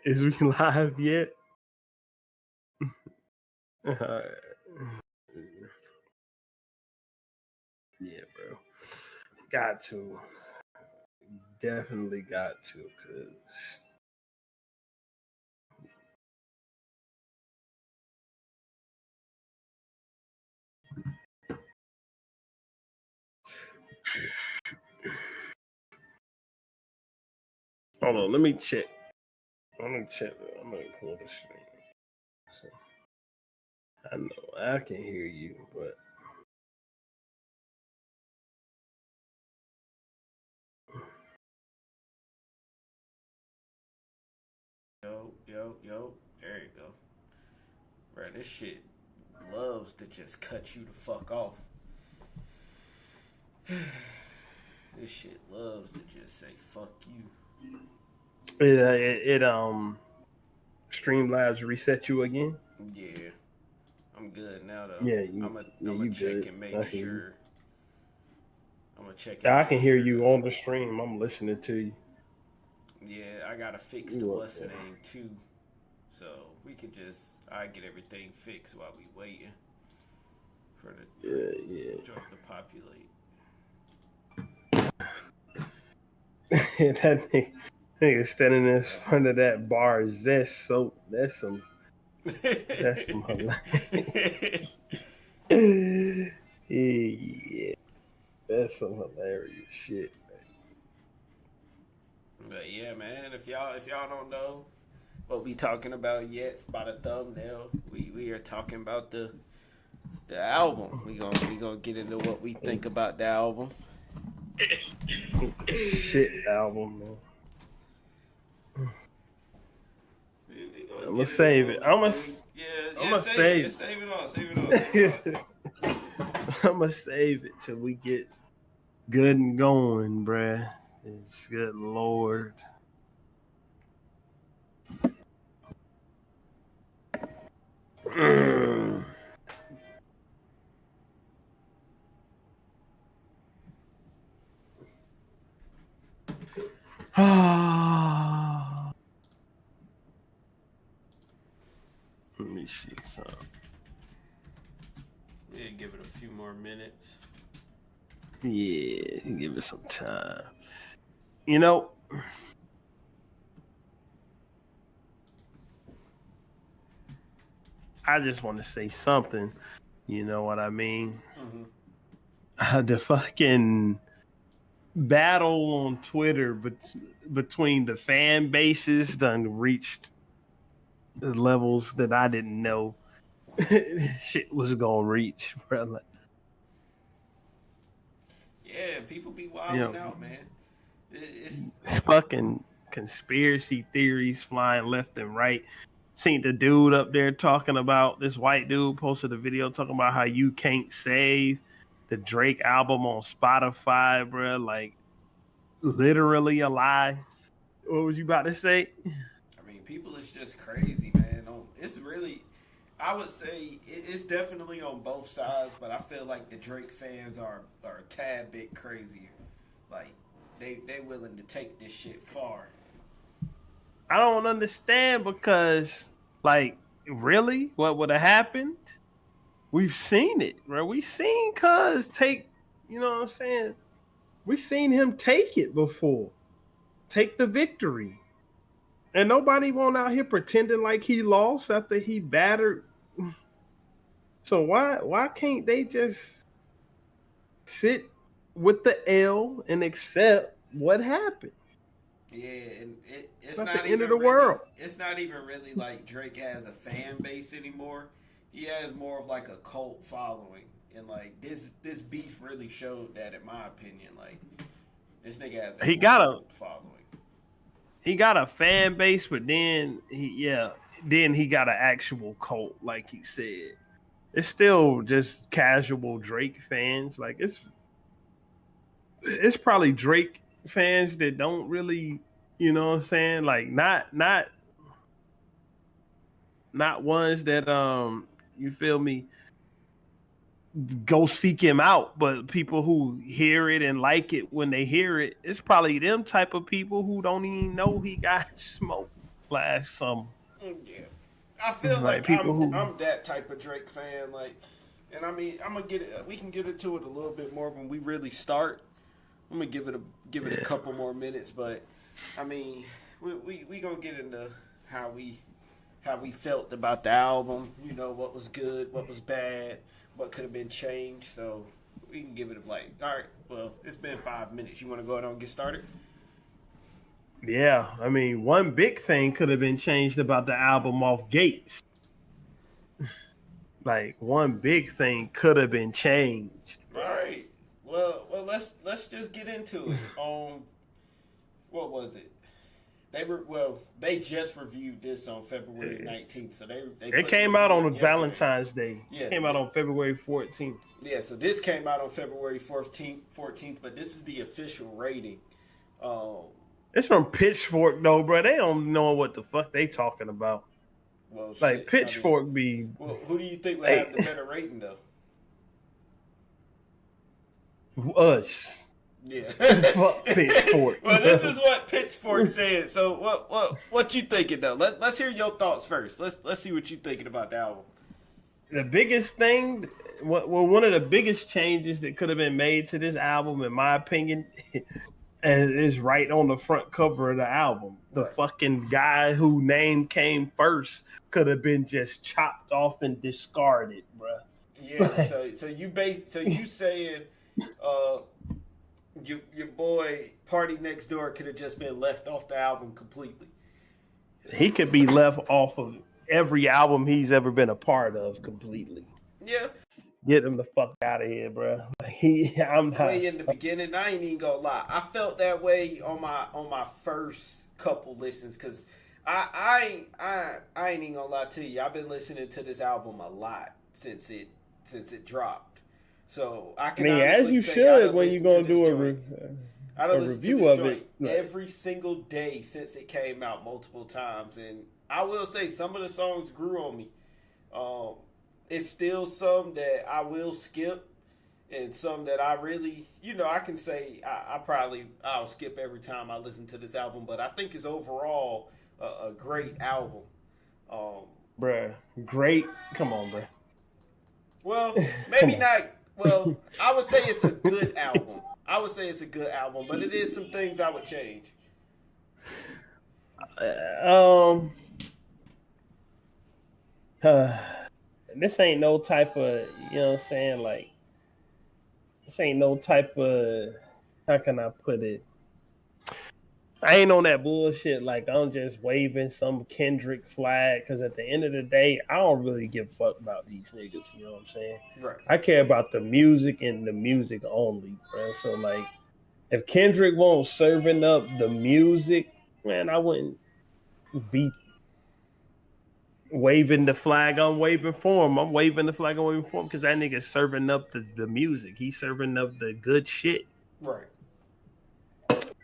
Is we live yet? Yeah, bro. Got to. Definitely got to, cause hold on, let me check. I'm gonna pull this thing. So, I know I can hear you, but Yo. There you go. Bro, this shit loves to just cut you the fuck off. This shit loves to just say fuck you. It Streamlabs reset you again? Yeah. I'm good now though. Yeah, I'm gonna check good. and make sure. I'm gonna check. I can hear you on the stream. I'm listening to you. Yeah, I gotta fix the what's the name too, so we could I get everything fixed while we waiting for the joint to populate. That nigga standing in front of that bar Zest soap. That's some hilarious. Yeah, that's some hilarious shit. But yeah, man, if y'all don't know what we talking about yet by the thumbnail, we are talking about the album. We gonna get into what we think about the album. Shit album, man. I'm gonna save it. I'm gonna save it. Save it all. I'm gonna save it till we get good and going, bruh. It's good Lord. Let me see something. Yeah, give it a few more minutes. Yeah, give it some time. You know, I just want to say something. You know what I mean? Mm-hmm. The fucking battle on Twitter between the fan bases done reached the levels that I didn't know shit was gonna reach, brother. Yeah, people be wilding out, man. It's fucking conspiracy theories flying left and right. Seen the dude up there talking about, this white dude posted a video talking about how you can't save the Drake album on Spotify, bro. Like, literally a lie. What was you about to say? I mean, people is just crazy, man. It's really, I would say it's definitely on both sides, but I feel like the Drake fans are a tad bit crazier. Like, they willing to take this shit far. I don't understand because, like, really, what would have happened? We've seen it, bro. We've seen Cuz take, you know what I'm saying? We've seen him take it before. Take the victory. And nobody won't out here pretending like he lost after he battered. So why can't they just sit with the L and accept what happened? Yeah, and it's not the end of the world. It's not even really like Drake has a fan base anymore. He has more of like a cult following, and like this beef really showed that, in my opinion. Like, this nigga has he got a following. He got a fan base, but then he got an actual cult, like he said. It's still just casual Drake fans. Like, it's probably Drake fans that don't really, you know what I'm saying? Like, not ones that you feel me, go seek him out, but people who hear it and like it when they hear it. It's probably them type of people who don't even know he got smoked. last summer. Yeah, I feel Like like people who, I'm that type of Drake fan. Like, and I mean, I'm gonna get it. We can get into it a little bit more when we really start. I'm gonna give it a couple more minutes, but I mean, we gonna get into how we felt about the album. You know, what was good, what was bad, what could have been changed. So we can give it a like. All right, well, it's been 5 minutes. You want to go ahead and get started? yeah, I mean, one big thing could have been changed about the album off Gates. Like one big thing could have been changed. All right. Well, let's just get into it. What was it? They just reviewed this on February 19th, so they It put came the out review on yesterday. Valentine's Day. Yeah, It came out on February 14th. Yeah, so this came out on February 14th, but this is the official rating. It's from Pitchfork though, bro. They don't know what the fuck they talking about. Well, Like shit, Pitchfork be. Well, who do you think would have the better rating though? Us. Yeah. Fuck Pitchfork. Well, this is what Pitchfork said. So what you thinking though? Let's hear your thoughts first. Let's see what you thinking about the album. The biggest thing, one of the biggest changes that could have been made to this album, in my opinion, is right on the front cover of the album. The fucking guy whose name came first could have been just chopped off and discarded, bro. Yeah. So you saying, your boy Party Next Door could have just been left off the album completely. He could be left off of every album he's ever been a part of completely. Yeah. Get him the fuck out of here, bro. I'm not. Way in the beginning, I ain't even gonna lie. I felt that way on my first couple listens, cause I ain't even gonna lie to you. I've been listening to this album a lot since it dropped. So I can. I mean, as you should when you're gonna do a review of it every single day since it came out multiple times, and I will say some of the songs grew on me. It's still some that I will skip, and some that I really, I can say I'll skip every time I listen to this album. But I think it's overall a great album. Bruh, great. Come on, bruh. Well, maybe not. Well, I would say it's a good album. But it is some things I would change. This ain't no type of, you know what I'm saying? Like, this ain't no type of, how can I put it? I ain't on that bullshit. Like, I'm just waving some Kendrick flag, because at the end of the day, I don't really give a fuck about these niggas. You know what I'm saying? Right. I care about the music and the music only, bro. So, like, if Kendrick won't serving up the music, man, I wouldn't be waving the flag I'm waving for him. I'm waving the flag I'm waving for him because that nigga's serving up the music. He's serving up the good shit. Right.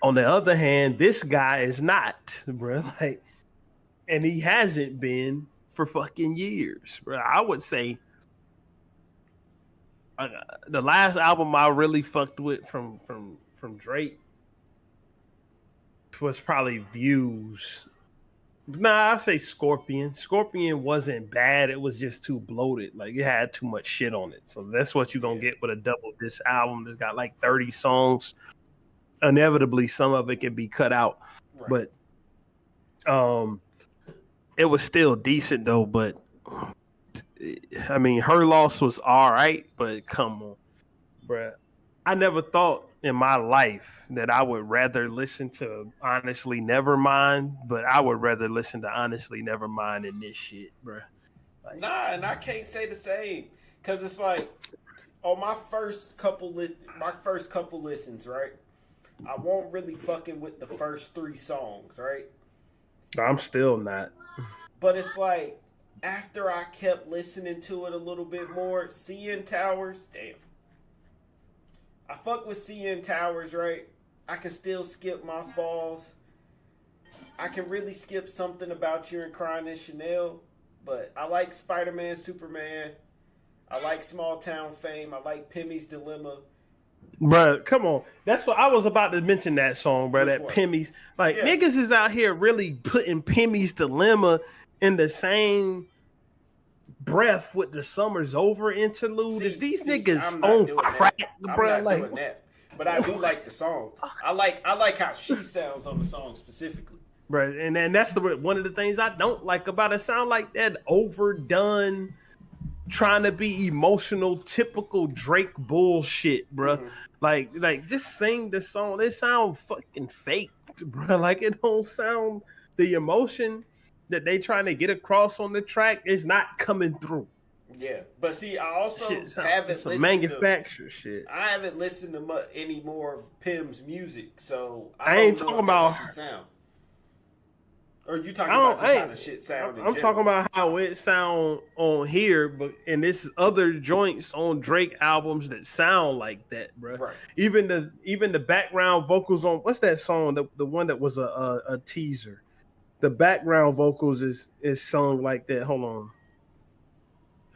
On the other hand, this guy is not, bro. Like, and he hasn't been for fucking years, bro. I would say the last album I really fucked with from Drake was probably Views. Nah, I say Scorpion. Scorpion wasn't bad. It was just too bloated. Like, it had too much shit on it. So that's what you're going to get with a double disc album that's got like 30 songs. Inevitably, some of it can be cut out. Right. But it was still decent, though. But, I mean, Her Loss was all right. But come on, bruh. I never thought in my life that I would rather listen to Honestly Nevermind, but I would rather listen to Honestly Nevermind than this shit, bro. Like, nah, and I can't say the same, because it's like on my first couple listens, right? I won't really fucking with the first 3 songs, right? I'm still not. But it's like after I kept listening to it a little bit more, CN Towers, damn. I fuck with CN Towers, right? I can still skip Mothballs. I can really skip Something About You and Crying in Chanel. But I like Spider-Man, Superman. I like Small Town Fame. I like Pimmy's Dilemma. Bruh, come on. That's what I was about to mention that song, bruh. Which That one? Pimmy's. Like, Yeah. niggas is out here really putting Pimmy's Dilemma in the same breath with the Summer's Over interlude. Is these niggas I'm not on doing crack, that. I'm bruh? not Like, doing that. But I do like the song. I like how she sounds on the song specifically. bruh. And that's one of the things I don't like about it. Sound like that overdone, trying to be emotional, typical Drake bullshit, bruh. Mm-hmm. Like just sing the song. It sound fucking fake, bruh. Like it don't sound the emotion that they trying to get across on the track is not coming through. Yeah, but see, I also Shit, haven't some listened manufacturer shit. I haven't listened to any more of Pim's music, so I I don't ain't know talking if that's about. how she sound. Or you talking about just how the shit sound? I'm talking about how it sound on here, but and this other joints on Drake albums that sound like that, bro. Right. Even the background vocals on what's that song? The one that was a teaser. The background vocals is sung like that. Hold on,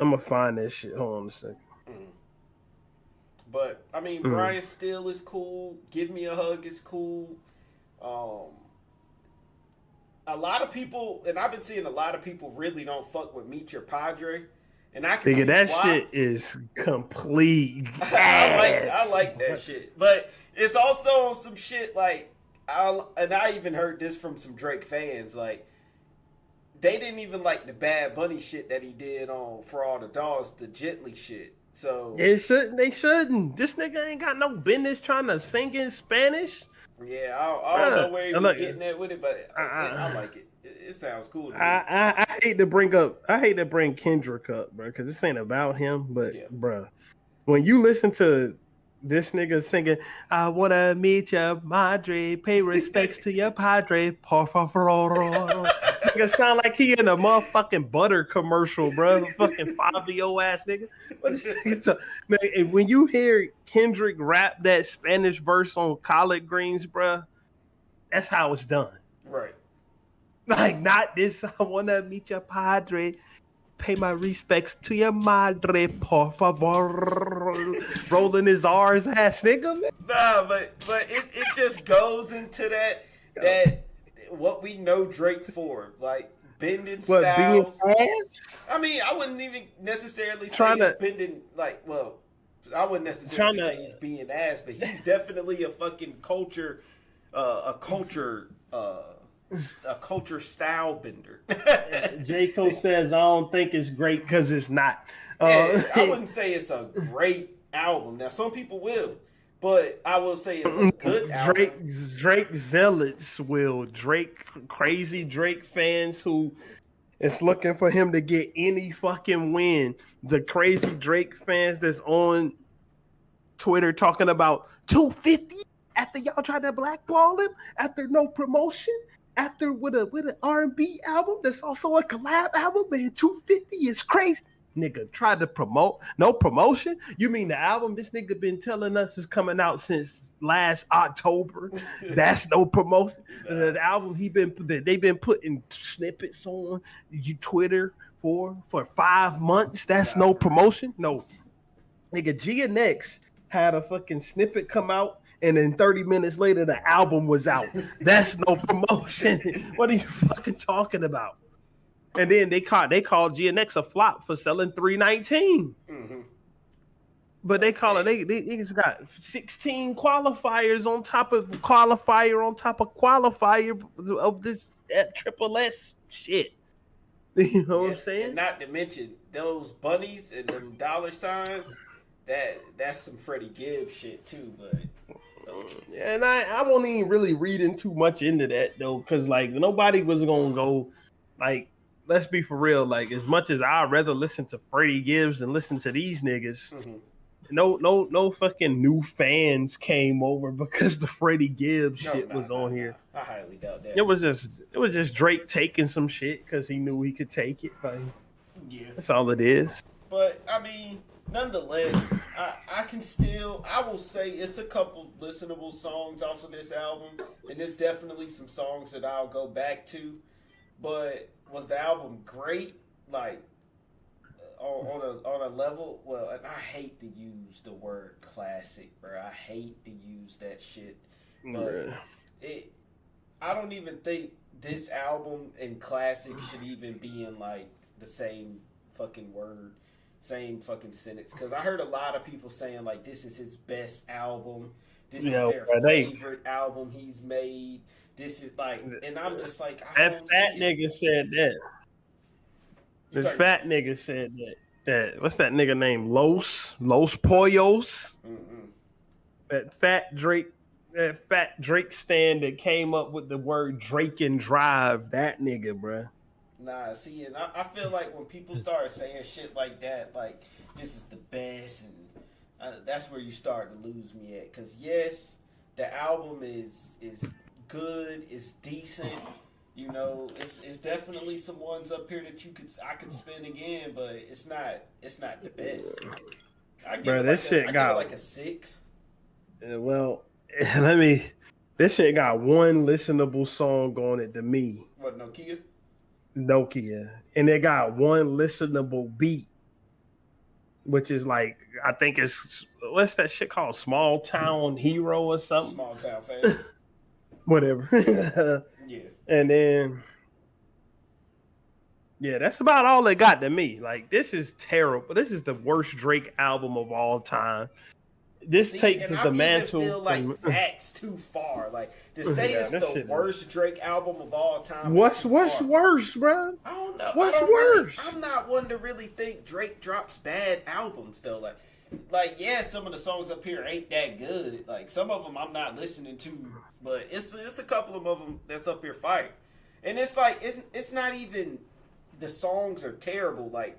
I'm gonna find that shit. Hold on a second. Mm. But I mean, Brian Still is cool. Give Me a Hug is cool. A lot of people, and I've been seeing a lot of people really don't fuck with Meet Your Padre, and I can see that why. shit is complete gas. I like that shit, but it's also on some shit like I even heard this from some Drake fans. Like they didn't even like the Bad Bunny shit that he did on For All the Dogs, the Gently shit. So they shouldn't. This nigga ain't got no business trying to sing in Spanish. yeah, I don't know where he was getting at with it, but I like it. It sounds cool to me. I hate to bring Kendrick up, bro, because this ain't about him. But bro, when you listen to this nigga singing, "I wanna meet your madre, pay respects to your padre, por favor," nigga sound like he in a motherfucking butter commercial, bro. Fucking 5-year-old ass nigga. What is man, when you hear Kendrick rap that Spanish verse on collard greens, bro, that's how it's done. Right. Like, not this, I want to meet your padre, pay my respects to your madre, por favor. Rolling his R's ass, nigga. Man. Nah, but it just goes into that what we know Drake for, like bending styles. Being ass? I mean, I wouldn't even necessarily say he's bending, like, well, I wouldn't necessarily say he's being ass, but he's definitely a fucking culture style bender. J. Cole says, I don't think it's great because it's not. I wouldn't say it's a great album. Now, some people will, but I will say it's a good album. Drake zealots will. Crazy Drake fans who is looking for him to get any fucking win. The crazy Drake fans that's on Twitter talking about 250 after y'all tried to blackball him, after no promotion, after with an R&B album that's also a collab album, man, 250 is crazy. Nigga tried to promote, no promotion? You mean the album this nigga been telling us is coming out since last October? That's no promotion. The album they've been putting snippets on Twitter for 5 months. That's no promotion. No, nigga, GNX had a fucking snippet come out. And then 30 minutes later, the album was out. That's no promotion. What are you fucking talking about? And then they called GNX a flop for selling 319. Mm-hmm. But they call it they just got 16 qualifiers on top of qualifier of this Triple S shit. You know what I'm saying? And not to mention those bunnies and them dollar signs. That's some Freddie Gibbs shit too, but. And I won't even really reading too much into that though, because like nobody was gonna go, like, let's be for real, like as much as I'd rather listen to Freddie Gibbs and listen to these niggas, no fucking new fans came over because the Freddie Gibbs shit was on here. I highly doubt that. It was just Drake taking some shit because he knew he could take it. Like, yeah, that's all it is. But I mean, nonetheless, I will say it's a couple listenable songs off of this album, and there's definitely some songs that I'll go back to. But was the album great? Like, on a level. Well, and I hate to use the word classic, bro. I hate to use that shit, but it. I don't even think this album and classic should even be in like the same fucking word, same fucking sentence. Because I heard a lot of people saying like this is his best album. This is their favorite album he's made. This is like, and I'm just like, that fat nigga said that. This fat nigga said that. What's that nigga name? Los Pollos. Mm-mm. That fat Drake stand that came up with the word Drake and drive. That nigga, bruh. Nah, see, and I feel like when people start saying shit like that, like this is the best, and that's where you start to lose me at. Cause yes, the album is good, it's decent. You know, it's definitely some ones up here that I could spin again, but it's not the best. I give it like a 6. Well, this shit got one listenable song on it to me. What, Nokia? Nokia. And it got one listenable beat, which is like, I think it's, what's that shit called? Small Town Hero or something? Small Town Fan. Whatever. Yeah. And then, yeah, that's about all they got to me. Like, this is terrible. This is the worst Drake album of all time. This takes the mantle. I feel like that's too far. Like, to say it's the worst Drake album of all time. What's worse, bro? I don't know. What's worse? I'm not one to really think Drake drops bad albums, though. Like, yeah, some of the songs up here ain't that good. Like, some of them I'm not listening to, but it's a couple of them that's up here fire. And it's like, it's not even the songs are terrible. Like,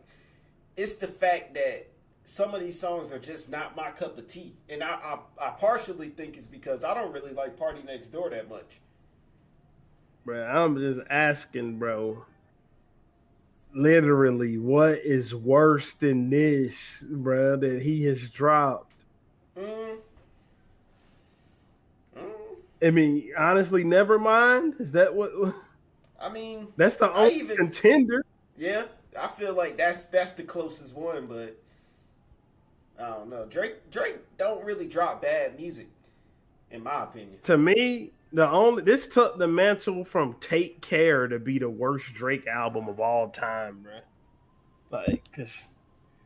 it's the fact that some of these songs are just not my cup of tea. And I partially think it's because I don't really like Party Next Door that much. Bro, I'm just asking, bro. Literally, what is worse than this, bro, that he has dropped? I mean, honestly, never mind. Is that what? I mean, that's the only contender. Yeah, I feel like that's the closest one, but I don't know. Drake don't really drop bad music, in my opinion. To me, this took the mantle from Take Care to be the worst Drake album of all time, bro. Like, cause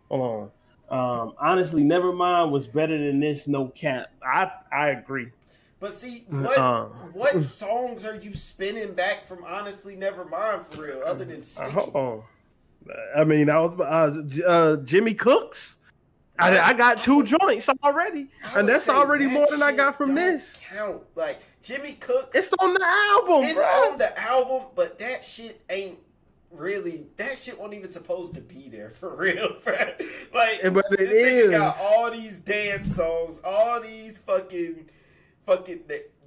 hold on. Honestly, Nevermind was better than this, no cap. I agree. But see, what songs are you spinning back from Honestly Nevermind for real, other than Sticky? Hold on. I mean, I was Jimmy Cooks. I got 2 joints already, and that's already more than I got from this. Count like Jimmy Cooks. It's on the album, It's on the album, but that shit ain't really. That shit wasn't even supposed to be there for real, bro. Like, but it is. Got all these dance songs, all these fucking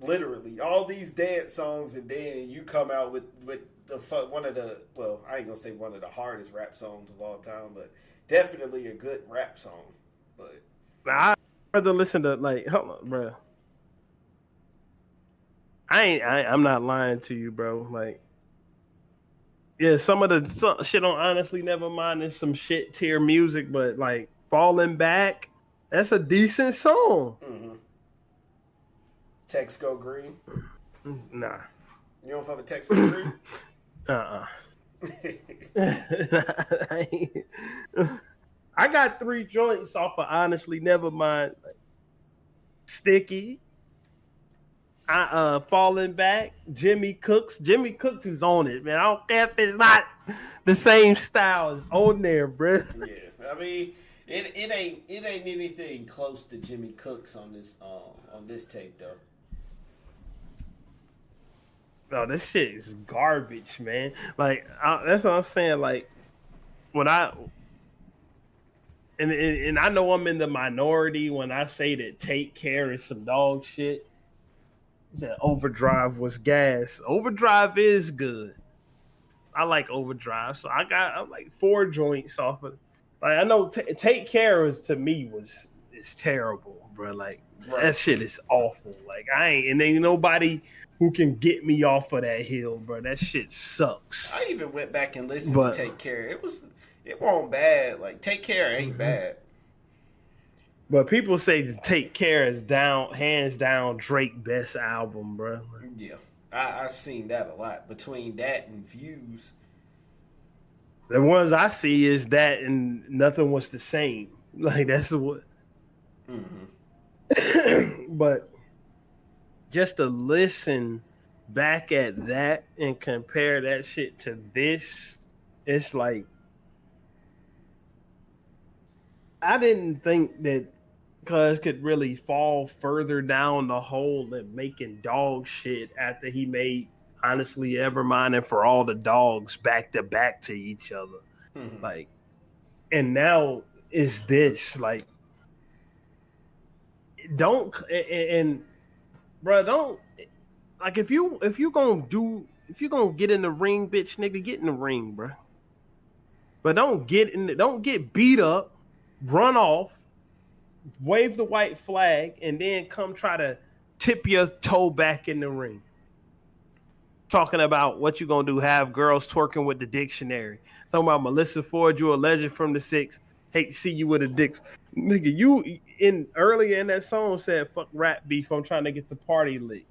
literally all these dance songs, and then you come out with one of the, well, I ain't gonna say one of the hardest rap songs of all time, but definitely a good rap song. But I'd rather listen to, like, hold on, bro. I'm not lying to you, bro. Like, yeah, some of the shit on Honestly Nevermind is some shit tier music, but like Falling Back, that's a decent song. Mm-hmm. Text Go Green. Nah. You don't fuck with Text Go Green? I got 3 joints off of Honestly Nevermind. Like, Sticky, Falling Back, Jimmy Cooks. Jimmy Cooks is on it, man. I don't care if it's not the same style. It's on there, bro. Yeah, I mean, it ain't anything close to Jimmy Cooks on this tape though. No, this shit is garbage, man. Like, that's what I'm saying. Like, when and I know I'm in the minority when I say that Take Care is some dog shit. That Overdrive was gas. Overdrive is good. I like Overdrive, so I'm like 4 joints off of. Like, I know Take Care is terrible, bro. Like, that shit is awful. Like, ain't nobody who can get me off of that hill, bro. That shit sucks. I even went back and listened to Take Care. it won't bad. Like Take Care ain't bad. But people say Take Care is hands down Drake best album, bro. Yeah, I've seen that a lot. Between that and Views. The ones I see is that and Nothing Was the Same. Like that's what. But just to listen back at that and compare that shit to this, it's like I didn't think that Cuz could really fall further down the hole than making dog shit after he made Honestly Evermine and For All the Dogs back to back to each other. Like, and now is this like don't and bro, don't like if you gonna get in the ring, bitch, nigga, get in the ring, bro. But don't get beat up, run off, wave the white flag, and then come try to tip your toe back in the ring. Talking about what you gonna do, have girls twerking with the dictionary. Talking about Melissa Ford, you a legend from the six. Hate to see you with a dick. Nigga, you earlier in that song said fuck rap beef, I'm trying to get the party lit.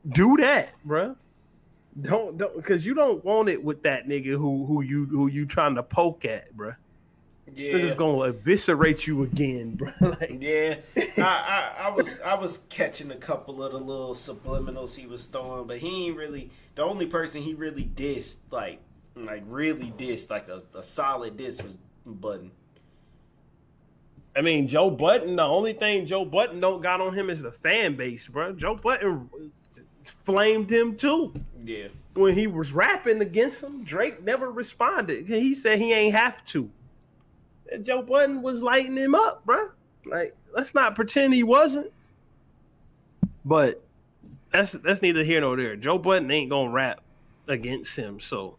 Do that, bro. Don't because you don't want it with that nigga who you trying to poke at, bro. Yeah, They're just gonna eviscerate you again, bro. Like, yeah. I was catching a couple of the little subliminals he was throwing, but he ain't really the only person he really dissed, like really dissed, like a solid diss was Button. I mean, Joe Budden, the only thing Joe Budden don't got on him is the fan base, bro. Joe Budden flamed him too. Yeah. When he was rapping against him, Drake never responded. He said he ain't have to. And Joe Budden was lighting him up, bro. Like, let's not pretend he wasn't. But that's neither here nor there. Joe Budden ain't gonna rap against him, so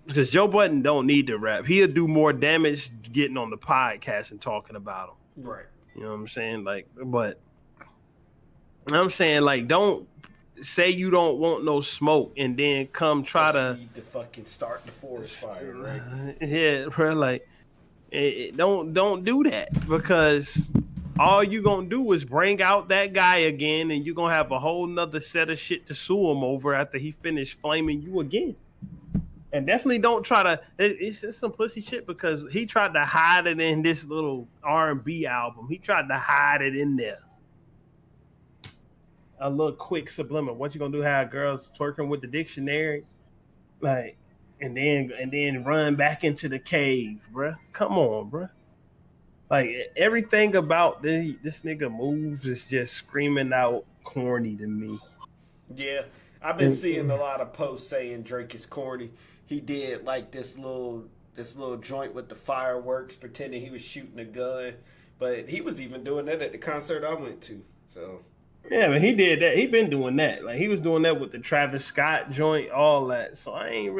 because Joe Budden don't need to rap. He'll do more damage getting on the podcast and talking about him. Right. You know what I'm saying? Like, but I'm saying, like, don't say you don't want no smoke and then come try to fucking start the forest fire, right? Yeah, bro. Like, don't do that, because all you gonna do is bring out that guy again, and you're gonna have a whole nother set of shit to sue him over after he finished flaming you again. And definitely don't try to. It's just some pussy shit, because he tried to hide it in this little R&B album. He tried to hide it in there. A little quick subliminal. What you gonna do? Have girls twerking with the dictionary, like, and then run back into the cave, bruh. Come on, bruh. Like, everything about this nigga moves is just screaming out corny to me. Yeah, I've been seeing a lot of posts saying Drake is corny. He did like this little joint with the fireworks, pretending he was shooting a gun, but he was even doing that at the concert I went to. So yeah, but he did that. He been doing that. Like, he was doing that with the Travis Scott joint, all that. So I ain't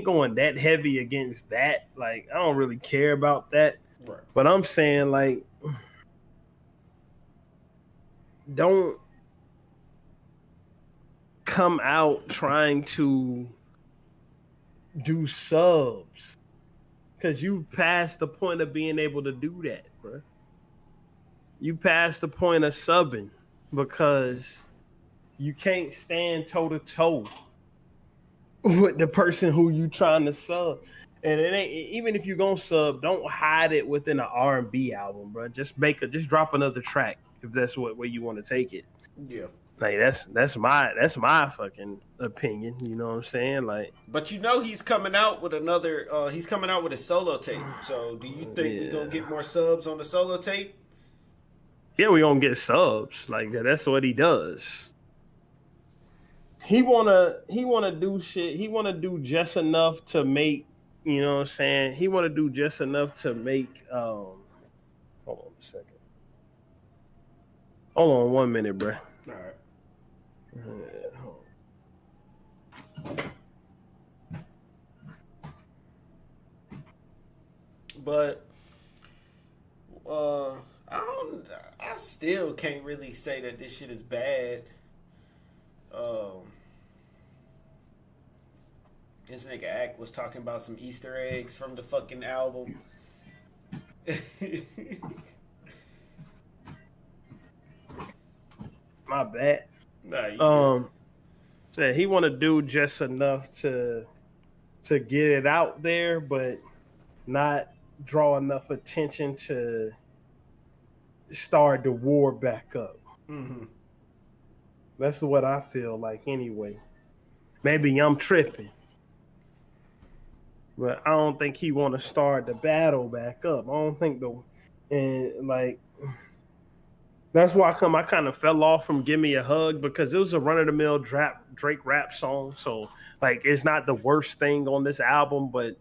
going that heavy against that. Like, I don't really care about that. Right. But I'm saying, like, don't come out trying to do subs, because you passed the point of being able to do that, bro. You passed the point of subbing, because you can't stand toe to toe with the person who you trying to sub. And it ain't, even if you gonna sub, don't hide it within an R&B album, bro. Just drop another track if that's where you want to take it. Yeah. Like, that's my fucking opinion. You know what I'm saying? Like, but you know he's coming out with another. He's coming out with a solo tape. So do you think we're gonna get more subs on the solo tape? Yeah, we gonna get subs. Like, that's what he does. He wanna do shit. He wanna do just enough to make. You know what I'm saying? He wanna do just enough to make. Hold on a second. Hold on 1 minute, bro. All right. But I still can't really say that this shit is bad. This nigga Act was talking about some Easter eggs from the fucking album. My bad. Nah, you good. Said he want to do just enough to get it out there, but not draw enough attention to start the war back up. Mm-hmm. That's what I feel like anyway. Maybe I'm tripping. But I don't think he want to start the battle back up. I don't think and like that's why I kind of fell off from "Give Me a Hug" because it was a run-of-the-mill Drake rap song. So like it's not the worst thing on this album, but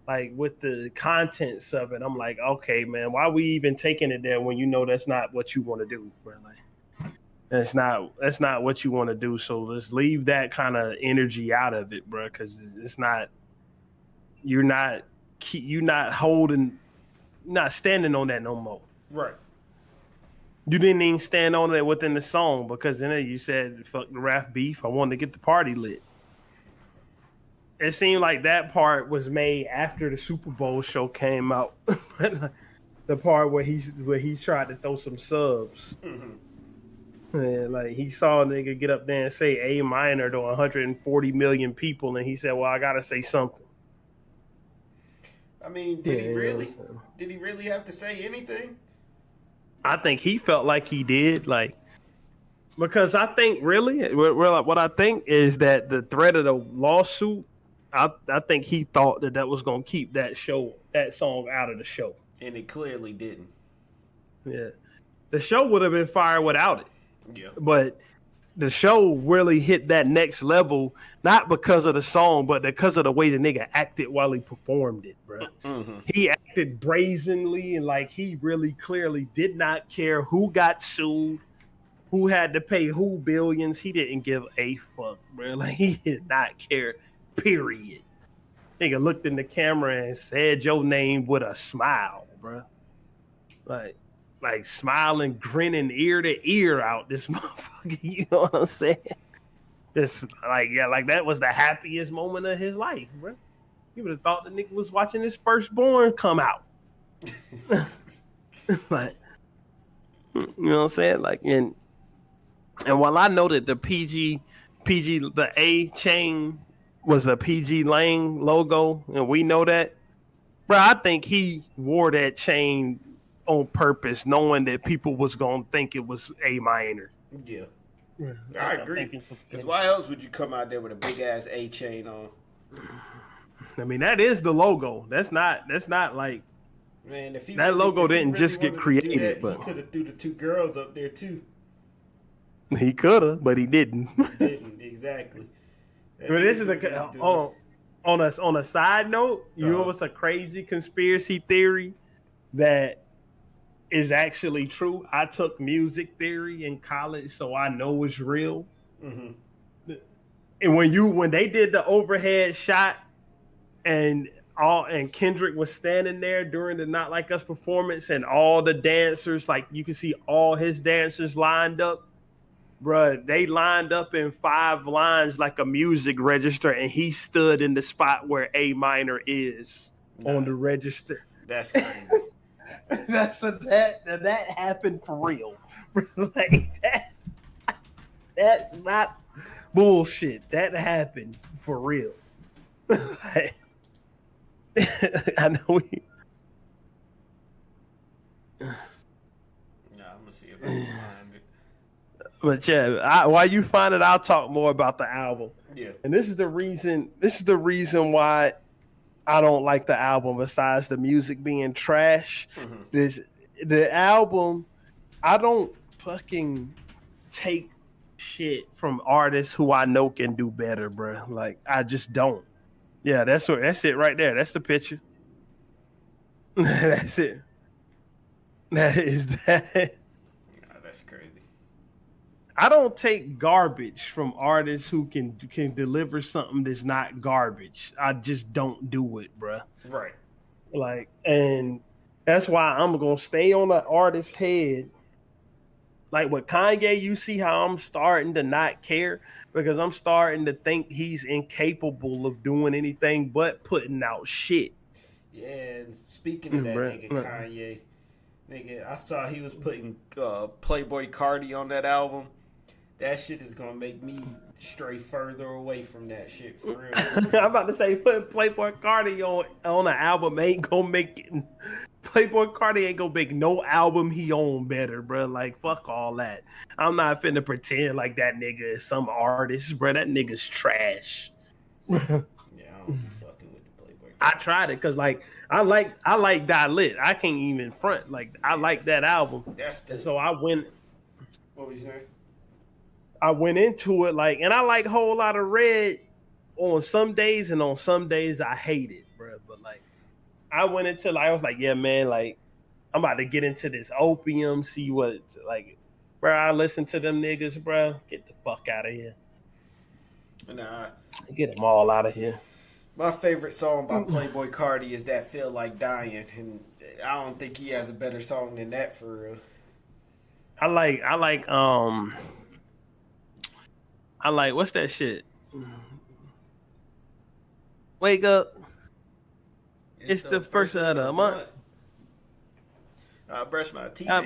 like with the contents of it, I'm like, okay, man, why are we even taking it there when you know that's not what you want to do, bro? Like that's not what you want to do. So let's leave that kind of energy out of it, bro, because it's not. You're not standing on that no more. Right. You didn't even stand on that within the song because in it you said, fuck the rap beef. I wanted to get the party lit. It seemed like that part was made after the Super Bowl show came out. The part where he tried to throw some subs. Mm-hmm. And like he saw a nigga get up there and say A minor to 140 million people, and he said, well, I gotta say something. I mean, did he really have to say anything? I think he felt like he did, like, because I think really, what I think is that the threat of the lawsuit, I think he thought that was going to keep that song out of the show. And it clearly didn't. Yeah. The show would have been fired without it. Yeah. But the show really hit that next level, not because of the song, but because of the way the nigga acted while he performed it, bro. Mm-hmm. He acted brazenly and like he really clearly did not care who got sued, who had to pay who billions. He didn't give a fuck, bro. Like he did not care, period. Nigga looked in the camera and said your name with a smile, bro. Like smiling, grinning ear to ear out this motherfucker. You know what I'm saying? Just like that was the happiest moment of his life, bro. You would have thought the nigga was watching his firstborn come out. Like, you know what I'm saying? Like, and while I know that the the A chain was a PG Lang logo, and we know that, bro, I think he wore that chain on purpose, knowing that people was gonna think it was A minor. Yeah, I agree. Because why else would you come out there with a big ass A chain on? I mean, that is the logo. That's not like, man. If that logo didn't just get created, but he could have threw the two girls up there too. He could have, but he didn't. He didn't exactly. But this is on a side note. You know what's a crazy conspiracy theory that is actually true? I took music theory in college, so I know it's real. Mm-hmm. And when they did the overhead shot, and Kendrick was standing there during the Not Like Us performance, and all the dancers, like you can see all his dancers lined up, bruh. They lined up in 5 lines like a music register, and he stood in the spot where A minor is on the register. That's crazy. That happened for real. Like that's not bullshit. That happened for real. Like, I know we. No, I'm gonna see if I can find it. But yeah, while you find it, I'll talk more about the album. Yeah. And this is the reason why I don't like the album, besides the music being trash. Mm-hmm. The album, I don't fucking take shit from artists who I know can do better, bro. Like, I just don't. Yeah, that's it right there. That's the picture. That's it. That is that. Nah, that's crazy. I don't take garbage from artists who can deliver something that's not garbage. I just don't do it, bruh. Right. Like, and that's why I'm gonna stay on the artist's head Like with Kanye, you see how I'm starting to not care because I'm starting to think he's incapable of doing anything but putting out shit. Yeah, and speaking of that nigga Bruh. Kanye, nigga, I saw he was putting Playboy Cardi on that album. That shit is gonna make me stray further away from that shit for real. I'm about to say putting Playboy Cardi on an album ain't gonna make it. Playboy Cardi ain't gonna make no album he own better, bro. Like fuck all that. I'm not finna pretend like that nigga is some artist, bro. That nigga's trash. Yeah, I don't be fucking with the Playboy Cardi. I tried it because like I like Die Lit. I can't even front. Like I like that album. That's the. And so I went. What was you saying? I went into it like, and I like Whole Lot of Red on some days, and on some days I hate it, bro. But like, I went into like, I was like, yeah, man, like I'm about to get into this opium, see what like, bro. I listen to them niggas, bro. Get the fuck out of here. Nah. Get them all out of here. My favorite song by Playboy Cardi is that "Feel Like Dying," and I don't think he has a better song than that for real. I like what's that shit? Wake up. It's the first of the month. I brush my teeth. I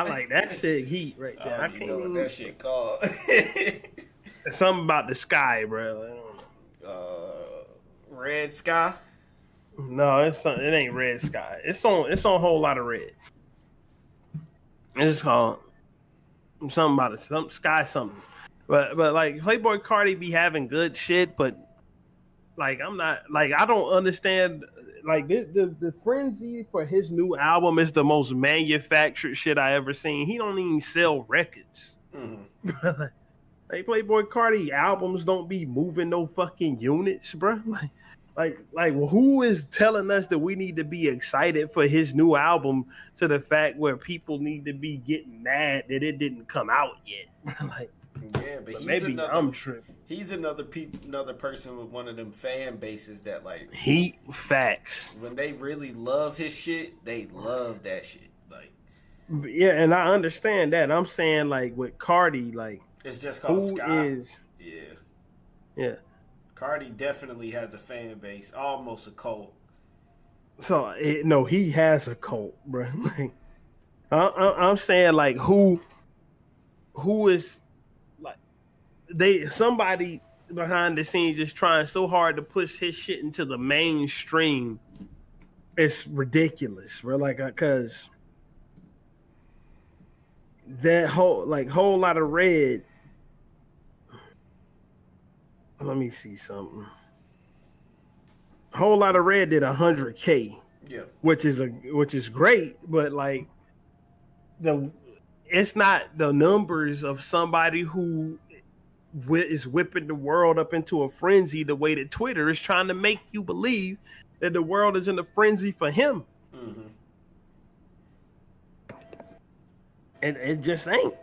like that shit heat right there. I can't know what that shit called. Something about the sky, bro. Red Sky. No, it ain't Red Sky. It's on a Whole Lot of Red. It's called something about it, some sky something. But like Playboy Cardi be having good shit, but like I'm not like I don't understand like the frenzy for his new album is the most manufactured shit I ever seen. He don't even sell records. Mm-hmm. Like Playboy Cardi albums don't be moving no fucking units, bro. Like who is telling us that we need to be excited for his new album to the fact where people need to be getting mad that it didn't come out yet? Like, yeah, but he's maybe I'm tripping. He's another person with one of them fan bases that like heat facts. When they really love his shit, they love that shit. Like, yeah, and I understand that. I'm saying like with Cardi, like it's just called Sky. Yeah. Cardi definitely has a fan base, almost a cult. So no, he has a cult, bro. Like, I'm saying like who is like somebody behind the scenes just trying so hard to push his shit into the mainstream. It's ridiculous, bro. Like, cause that whole Lot of Red. Let me see something. Whole Lot of Red did 100K. Yeah, which is great, but like it's not the numbers of somebody who is whipping the world up into a frenzy the way that Twitter is trying to make you believe that the world is in a frenzy for him. Mm-hmm. And it just ain't.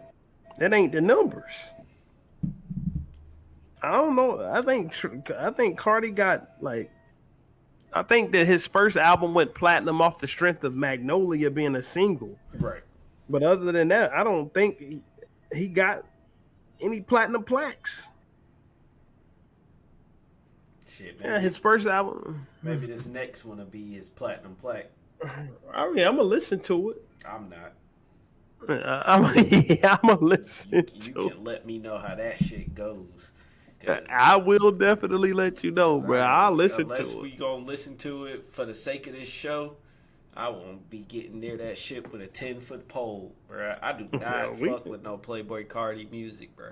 That ain't the numbers. I don't know. I think Cardi got like. I think that his first album went platinum off the strength of Magnolia being a single. Right. But other than that, I don't think he got any platinum plaques. Shit, man. Yeah, his first album. Maybe this next one will be his platinum plaque. I mean, I'm gonna listen to it. I'm not. I'm gonna listen. You can let me know how that shit goes. I will definitely let you know, bro. I'll listen to it. Unless we gonna listen to it for the sake of this show, I won't be getting near that shit with a 10-foot pole, bro. I do not fuck with no Playboy Cardi music, bro.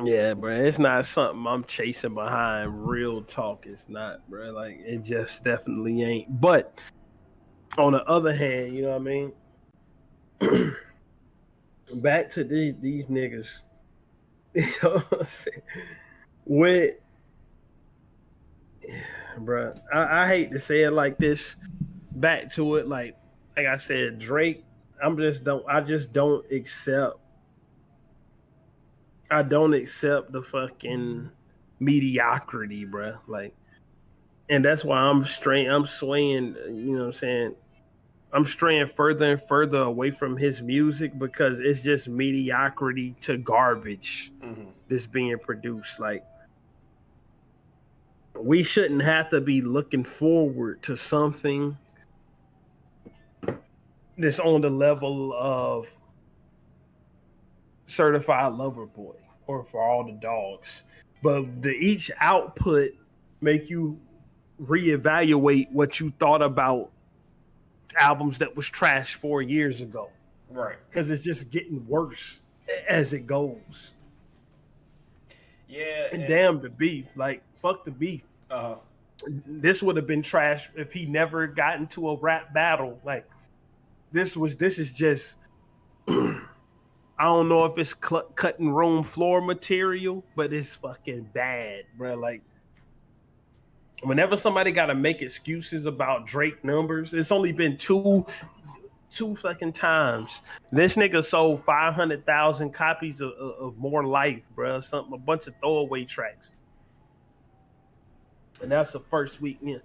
Yeah, bro. It's not something I'm chasing behind. Real talk, it's not, bro. Like it just definitely ain't. But on the other hand, you know what I mean? Back to these niggas. You know what I'm saying? With, bro, I hate to say it like this. Back to it, like I said, Drake. I just don't accept. I don't accept the fucking mediocrity, bro. Like, and that's why I'm swaying. You know what I'm saying? I'm straying further and further away from his music because it's just mediocrity to garbage that's being produced. Like, we shouldn't have to be looking forward to something that's on the level of Certified Lover Boy or For All the Dogs. But each output make you reevaluate what you thought about albums that was trash 4 years ago. Right. Because it's just getting worse as it goes. Yeah. And damn the beef. Like, fuck the beef. This would have been trash if he never got into a rap battle. Like, this is just I don't know if it's cutting room floor material, but it's fucking bad, bro. Like, whenever somebody got to make excuses about Drake numbers, it's only been two fucking times. This nigga sold 500,000 copies of More Life, bro. A bunch of throwaway tracks. And that's the first week. Yeah.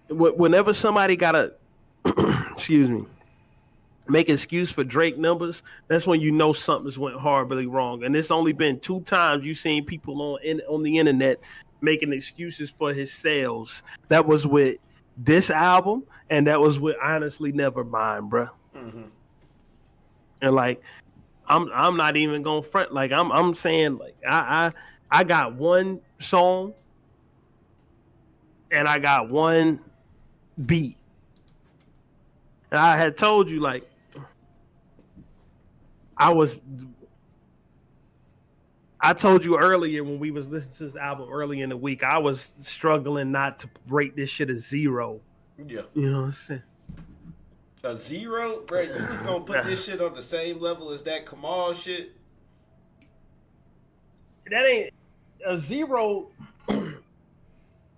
Whenever somebody got to, excuse me, make an excuse for Drake numbers, that's when you know something's went horribly wrong. And it's only been 2 times you've seen people on the internet making excuses for his sales. That was with this album, and that was with Honestly Nevermind, bro. And like, I'm not even gonna front. Like, I'm saying, like, I got one song and I got one beat. And I had told you, like, I told you earlier when we was listening to this album early in the week, I was struggling not to rate this shit a 0. Yeah. You know what I'm saying? A 0? Bro, you was gonna put this shit on the same level as that Kamal shit? That ain't a 0.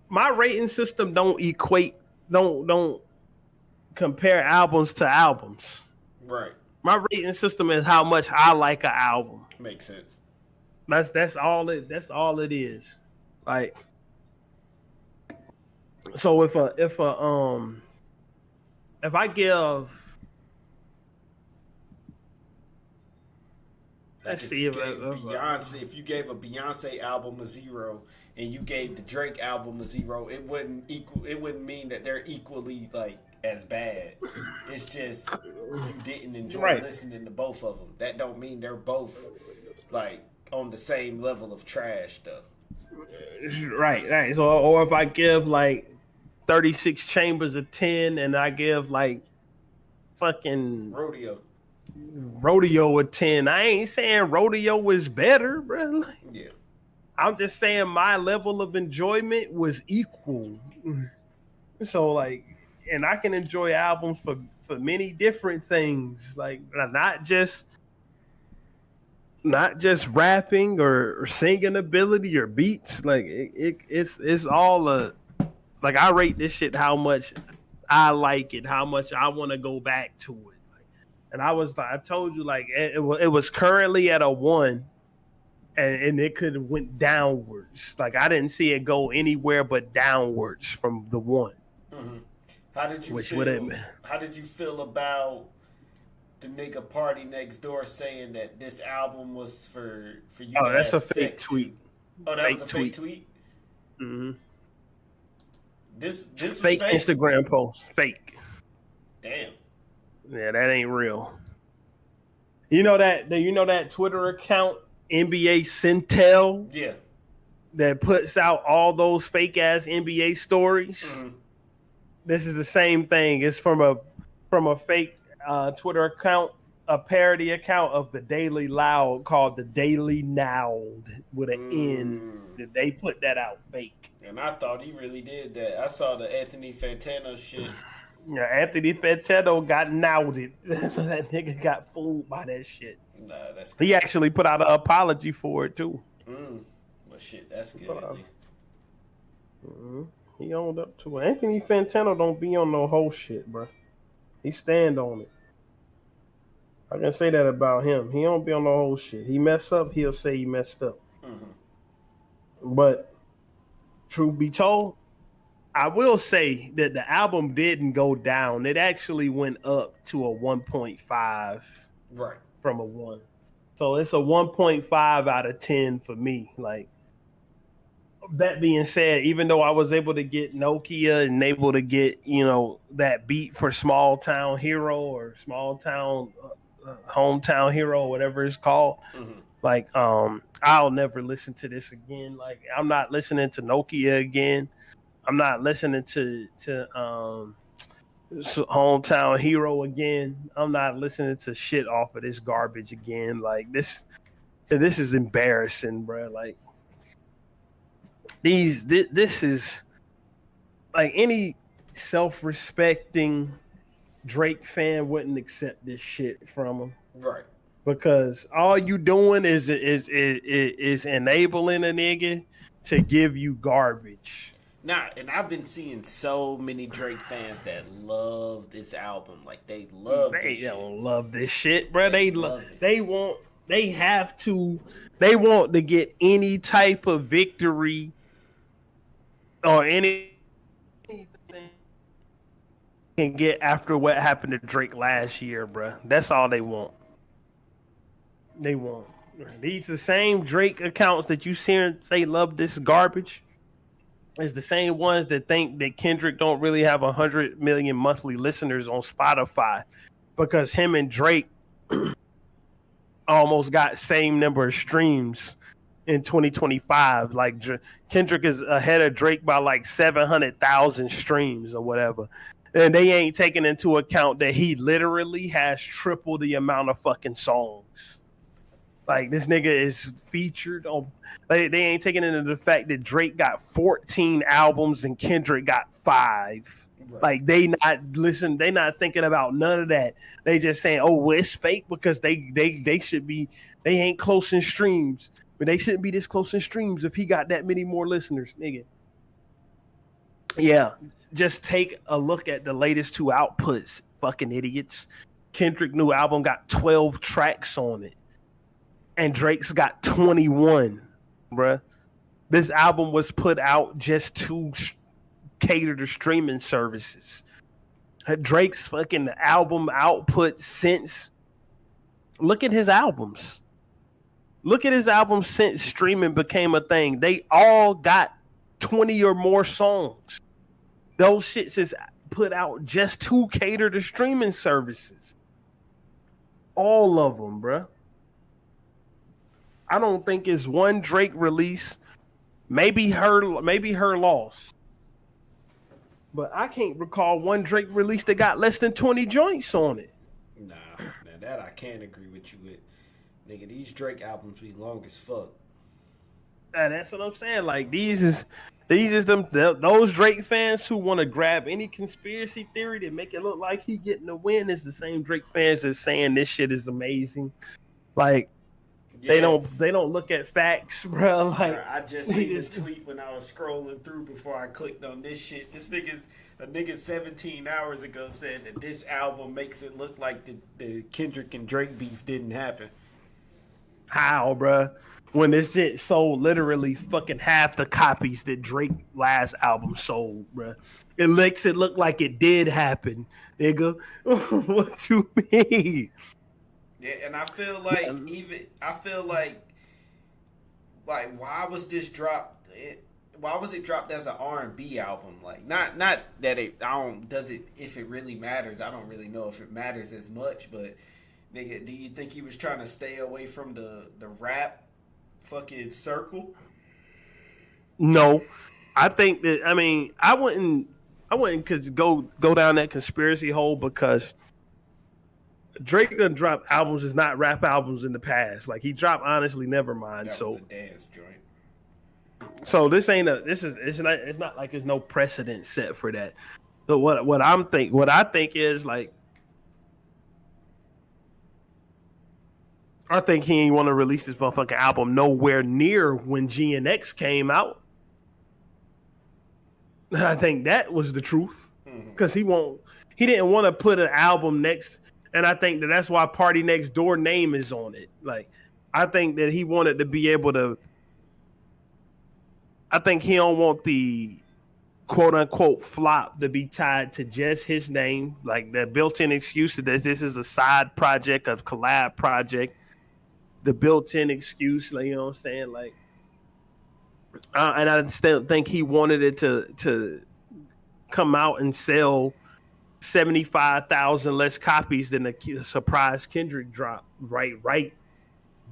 My rating system don't compare albums to albums. Right. My rating system is how much I like an album. Makes sense. That's all it is. Like, so if I give, let's see if Beyonce, if you gave a Beyonce album a 0 and you gave the Drake album a 0, it wouldn't mean that they're equally like as bad. It's just you didn't enjoy listening to both of them. That don't mean they're both like on the same level of trash stuff. Right. So, or if I give like 36 Chambers a 10 and I give like fucking Rodeo a 10, I ain't saying Rodeo is better, bro. Like, yeah. I'm just saying my level of enjoyment was equal. So, like, and I can enjoy albums for many different things, like not just rapping or singing ability or beats. Like, it's all like, I rate this shit how much I like it, how much I want to go back to it. Like, and I told you, like, it was currently at a 1. And it could have went downwards. Like, I didn't see it go anywhere but downwards from the 1. Mm-hmm. How did you feel about the nigga PARTYNEXTDOOR saying that this album was for you? Oh, that's a fake tweet. Oh, that was a fake tweet? Mm-hmm. This fake Instagram post. Fake. Damn. Yeah, that ain't real. You know that Twitter account, NBA Centel? Yeah. That puts out all those fake ass NBA stories. Mm-hmm. This is the same thing. It's from a fake Twitter account, a parody account of the Daily Loud called the Daily Now with an N. They put that out fake. And I thought he really did that. I saw the Anthony Fantano shit. Yeah, Anthony Fantano got nowed. So that nigga got fooled by that shit. Nah, that's he actually put out an apology for it too. Well, shit, that's good at least. He owned up to it. Anthony Fantano don't be on no whole shit, bro. He stand on it. I can say that about him. He don't be on no whole shit. He mess up, he'll say he messed up. But truth be told, I will say that the album didn't go down. It actually went up to a 1.5 Right. from a 1. So it's a 1.5 out of 10 for me. Like, that being said, even though I was able to get Nokia and able to get, that beat for Small Town Hero or Small Town Hometown Hero, whatever it's called, like, I'll never listen to this again. Like, I'm not listening to Nokia again. I'm not listening to Hometown Hero again. I'm not listening to shit off of this garbage again. Like, this is embarrassing, bro. Like, this is like, any self-respecting Drake fan wouldn't accept this shit from him. Right. Because all you doing is enabling a nigga to give you garbage. Nah, and I've been seeing so many Drake fans that love this album. Like, they love They this don't shit. love this shit, bro. They love it. They want to get any type of victory or anything can get after what happened to Drake last year, bro. That's all they want. They want. These the same Drake accounts that you see say love this garbage. It's the same ones that think that Kendrick don't really have 100 million monthly listeners on Spotify because him and Drake almost got same number of streams in 2025. Like, Kendrick is ahead of Drake by like 700,000 streams or whatever. And they ain't taking into account that he literally has triple the amount of fucking songs. Like, this nigga is featured on. They ain't taking into the fact that Drake got 14 albums and Kendrick got 5. Right. Like, they not thinking about none of that. They just saying, oh, well, it's fake because they should be, they ain't close in streams. But they shouldn't be this close in streams if he got that many more listeners, nigga. Yeah, just take a look at the latest 2 outputs, fucking idiots. Kendrick new album got 12 tracks on it. And Drake's got 21, bruh. This album was put out just to cater to streaming services. Drake's fucking album output since... Look at his albums. Look at his albums since streaming became a thing. They all got 20 or more songs. Those shits is put out just to cater to streaming services. All of them, bruh. I don't think it's one Drake release, maybe her loss. But I can't recall one Drake release that got less than 20 joints on it. Nah, that I can't agree with you with. Nigga, these Drake albums be long as fuck. That's what I'm saying. Like, these is those Drake fans who want to grab any conspiracy theory to make it look like he getting a win is the same Drake fans that's saying this shit is amazing. Like, yeah. They don't look at facts, bro. Like, I just seen this tweet when I was scrolling through before I clicked on this shit. A nigga 17 hours ago said that this album makes it look like the Kendrick and Drake beef didn't happen. How, bro? When this shit sold literally fucking half the copies that Drake last album sold, bro. It makes it look like it did happen, nigga. What you mean? Yeah, and I feel like why was this dropped? Why was it dropped as an R&B album? Like, not that it. If it really matters, I don't really know if it matters as much. But nigga, do you think he was trying to stay away from the rap fucking circle? No, I think that. I mean, I wouldn't go down that conspiracy hole because Drake done dropped albums is not rap albums in the past. Like, he dropped Honestly Nevermind. That was a dance joint. So it's not like there's no precedent set for that. So what I think is, like, I think he ain't want to release this motherfucking album nowhere near when GNX came out. I think that was the truth, because he didn't want to put an album next. And I think that's why Party Next Door name is on it. Like, I think that he wanted to be able to. I think he don't want the quote unquote flop to be tied to just his name, like the built-in excuse that this is a side project, a collab project. The built-in excuse, like, you know what I'm saying, like, and I still think he wanted it to come out and sell 75,000 less copies than the surprise Kendrick drop right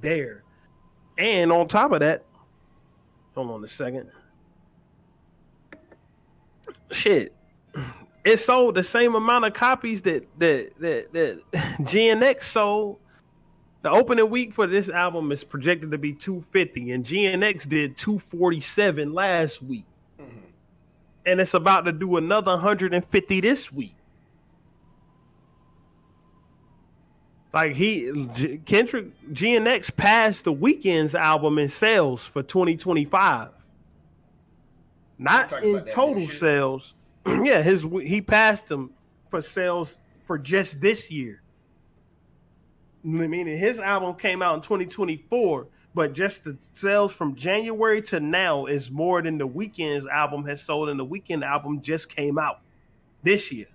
there. And on top of that, hold on a second. Shit, it sold the same amount of copies that GNX sold. The opening week for this album is projected to be 250, and GNX did 247 last week. Mm-hmm. And it's about to do another 150 this week. Like Kendrick GNX passed the Weeknd's album in sales for 2025. Not in total sales. Yeah, he passed him for sales for just this year. Meaning his album came out in 2024, but just the sales from January to now is more than the Weeknd's album has sold, and the Weeknd album just came out this year.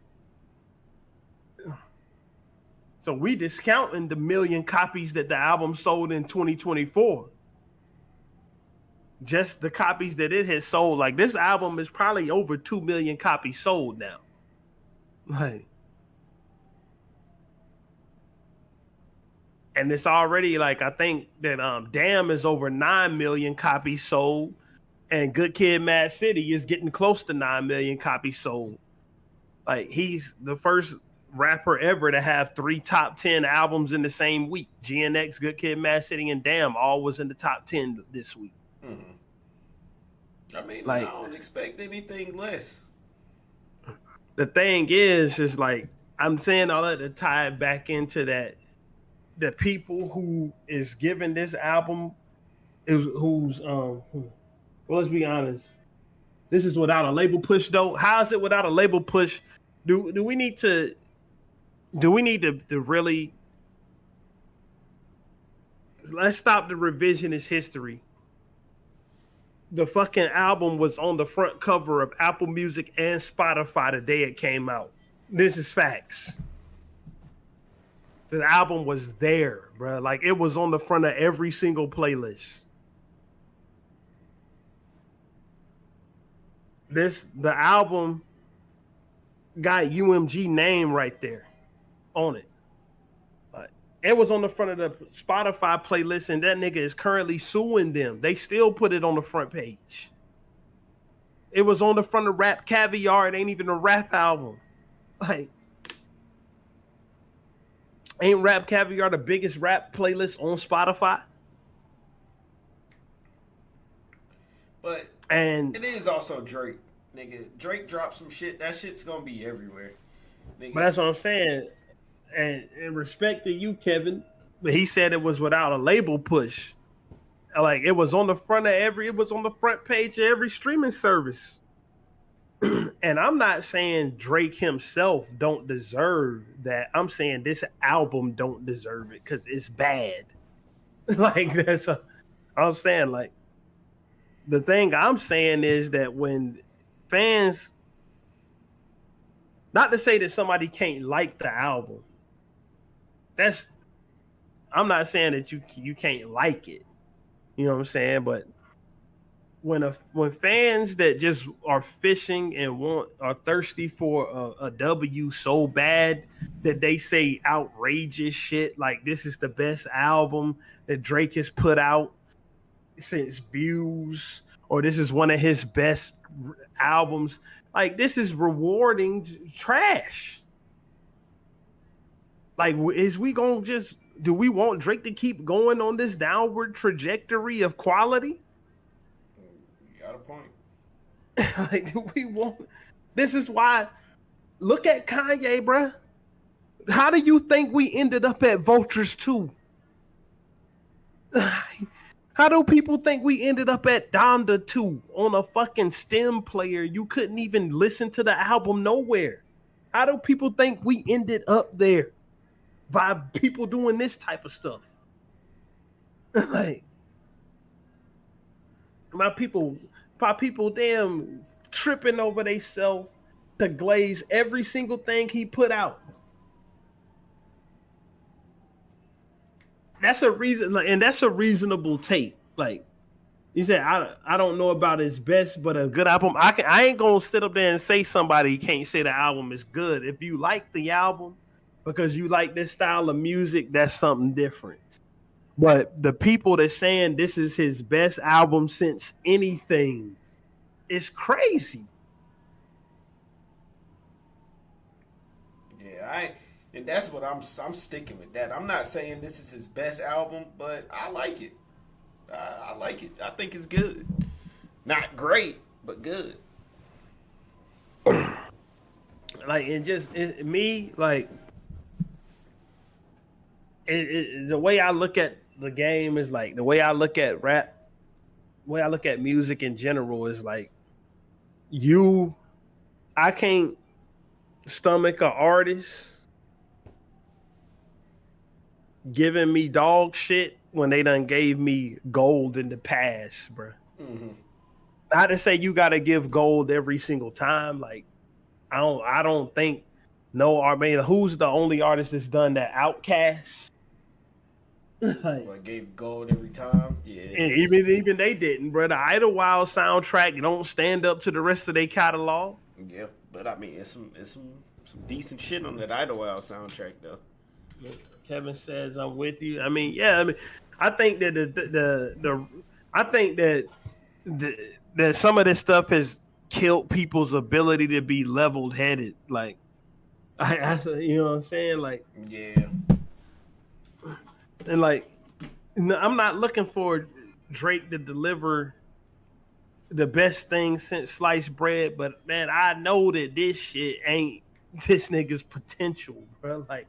So we discounting the million copies that the album sold in 2024. Just the copies that it has sold. Like, this album is probably over 2 million copies sold now. Like, and it's already, like, I think that Damn is over 9 million copies sold, and Good Kid, Mad City is getting close to 9 million copies sold. Like, he's the first rapper ever to have 3 top 10 albums in the same week. GNX, Good Kid, Mad City, and Damn all was in the top 10 this week. I mean, like, I don't expect anything less. The thing is like, I'm saying all that to tie it back into that. The people who is giving this album well, let's be honest. This is without a label push, though. How is it without a label push? Do we need to really, let's stop the revisionist history. The fucking album was on the front cover of Apple Music and Spotify the day it came out. This is facts. The album was there, bro. Like, it was on the front of every single playlist. The album got UMG name right there on it. It was on the front of the Spotify playlist, and that nigga is currently suing them. They still put it on the front page. It was on the front of Rap Caviar. It ain't even a rap album. Like, ain't Rap Caviar the biggest rap playlist on Spotify? But it is also Drake, nigga. Drake dropped some shit. That shit's gonna be everywhere, nigga. But that's what I'm saying. And in respect to you, Kevin, but he said it was without a label push. Like, it was on the front page of every streaming service. And I'm not saying Drake himself don't deserve that. I'm saying this album don't deserve it because it's bad. Like, I'm saying, like, the thing I'm saying is that when fans, not to say that somebody can't like the album, I'm not saying that you can't like it. You know what I'm saying? But when fans that just are fishing and are thirsty for a W so bad that they say outrageous shit like this is the best album that Drake has put out since Views, or this is one of his best albums, like, this is rewarding trash. Like, do we want Drake to keep going on this downward trajectory of quality? You got a point. Like, do we want? This is why. Look at Kanye, bruh. How do you think we ended up at Vultures 2? How do people think we ended up at Donda 2 on a fucking stem player? You couldn't even listen to the album nowhere. How do people think we ended up there? By people doing this type of stuff. Like, by people damn tripping over themselves to glaze every single thing he put out. That's a reason, and that's a reasonable take. Like you said, I don't know about his best, but a good album. I ain't gonna sit up there and say somebody can't say the album is good. If you like the album because you like this style of music, that's something different. But the people that saying this is his best album since anything is crazy. Yeah, and that's what I'm sticking with that. I'm not saying this is his best album, but I like it. I like it. I think it's good. Not great, but good. Like me, like the way I look at the game is like the way I look at rap, the way I look at music in general is like I can't stomach an artist giving me dog shit when they done gave me gold in the past, bro. Mm-hmm. Not to say you got to give gold every single time. Like I don't think no. I mean, who's the only artist that's done that? Outkast. Like, gave gold every time. Yeah, and even they didn't, bro. The Idlewild soundtrack don't stand up to the rest of their catalog. Yeah, but I mean, it's some decent shit on that Idlewild soundtrack though. Kevin says, "I'm with you." I mean, yeah. I mean, I think that that some of this stuff has killed people's ability to be level-headed. Like, you know what I'm saying? Like, yeah. And like, I'm not looking for Drake to deliver the best thing since sliced bread, but man, I know that this shit ain't this nigga's potential, bro. Like,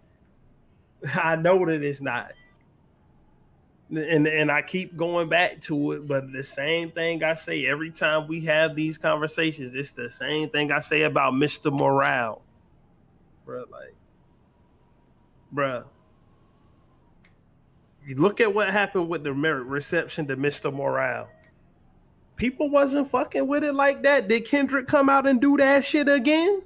I know that it's not. And I keep going back to it, but the same thing I say every time we have these conversations, it's the same thing I say about Mr. Morale. Bro, like, bro. You look at what happened with the reception to Mr. Morale. People wasn't fucking with it like that. Did Kendrick come out and do that shit again?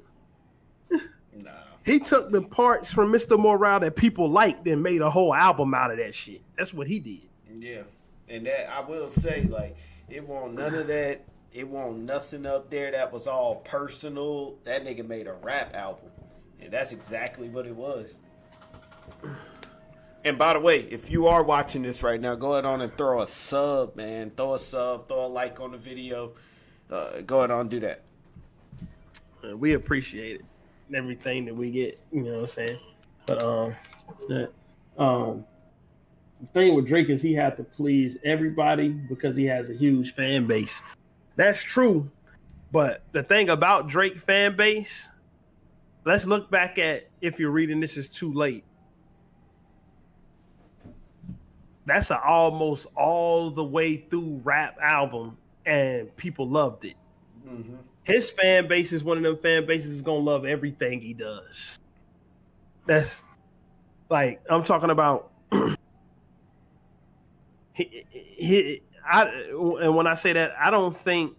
No. He took the parts from Mr. Morale that people liked and made a whole album out of that shit. That's what he did. Yeah. And that, I will say, like, it won't none of that. It won't nothing up there that was all personal. That nigga made a rap album. And that's exactly what it was. And by the way, if you are watching this right now, go ahead on and throw a sub, man. Throw a sub, throw a like on the video. Go ahead on and do that. We appreciate it. Everything that we get, you know what I'm saying? But the thing with Drake is he had to please everybody because he has a huge fan base. That's true. But the thing about Drake fan base, let's look back at if you're reading This Is Too Late. That's an almost all the way through rap album, and people loved it. Mm-hmm. His fan base is one of them fan bases that's gonna love everything he does. That's like I'm talking about. And when I say that, I don't think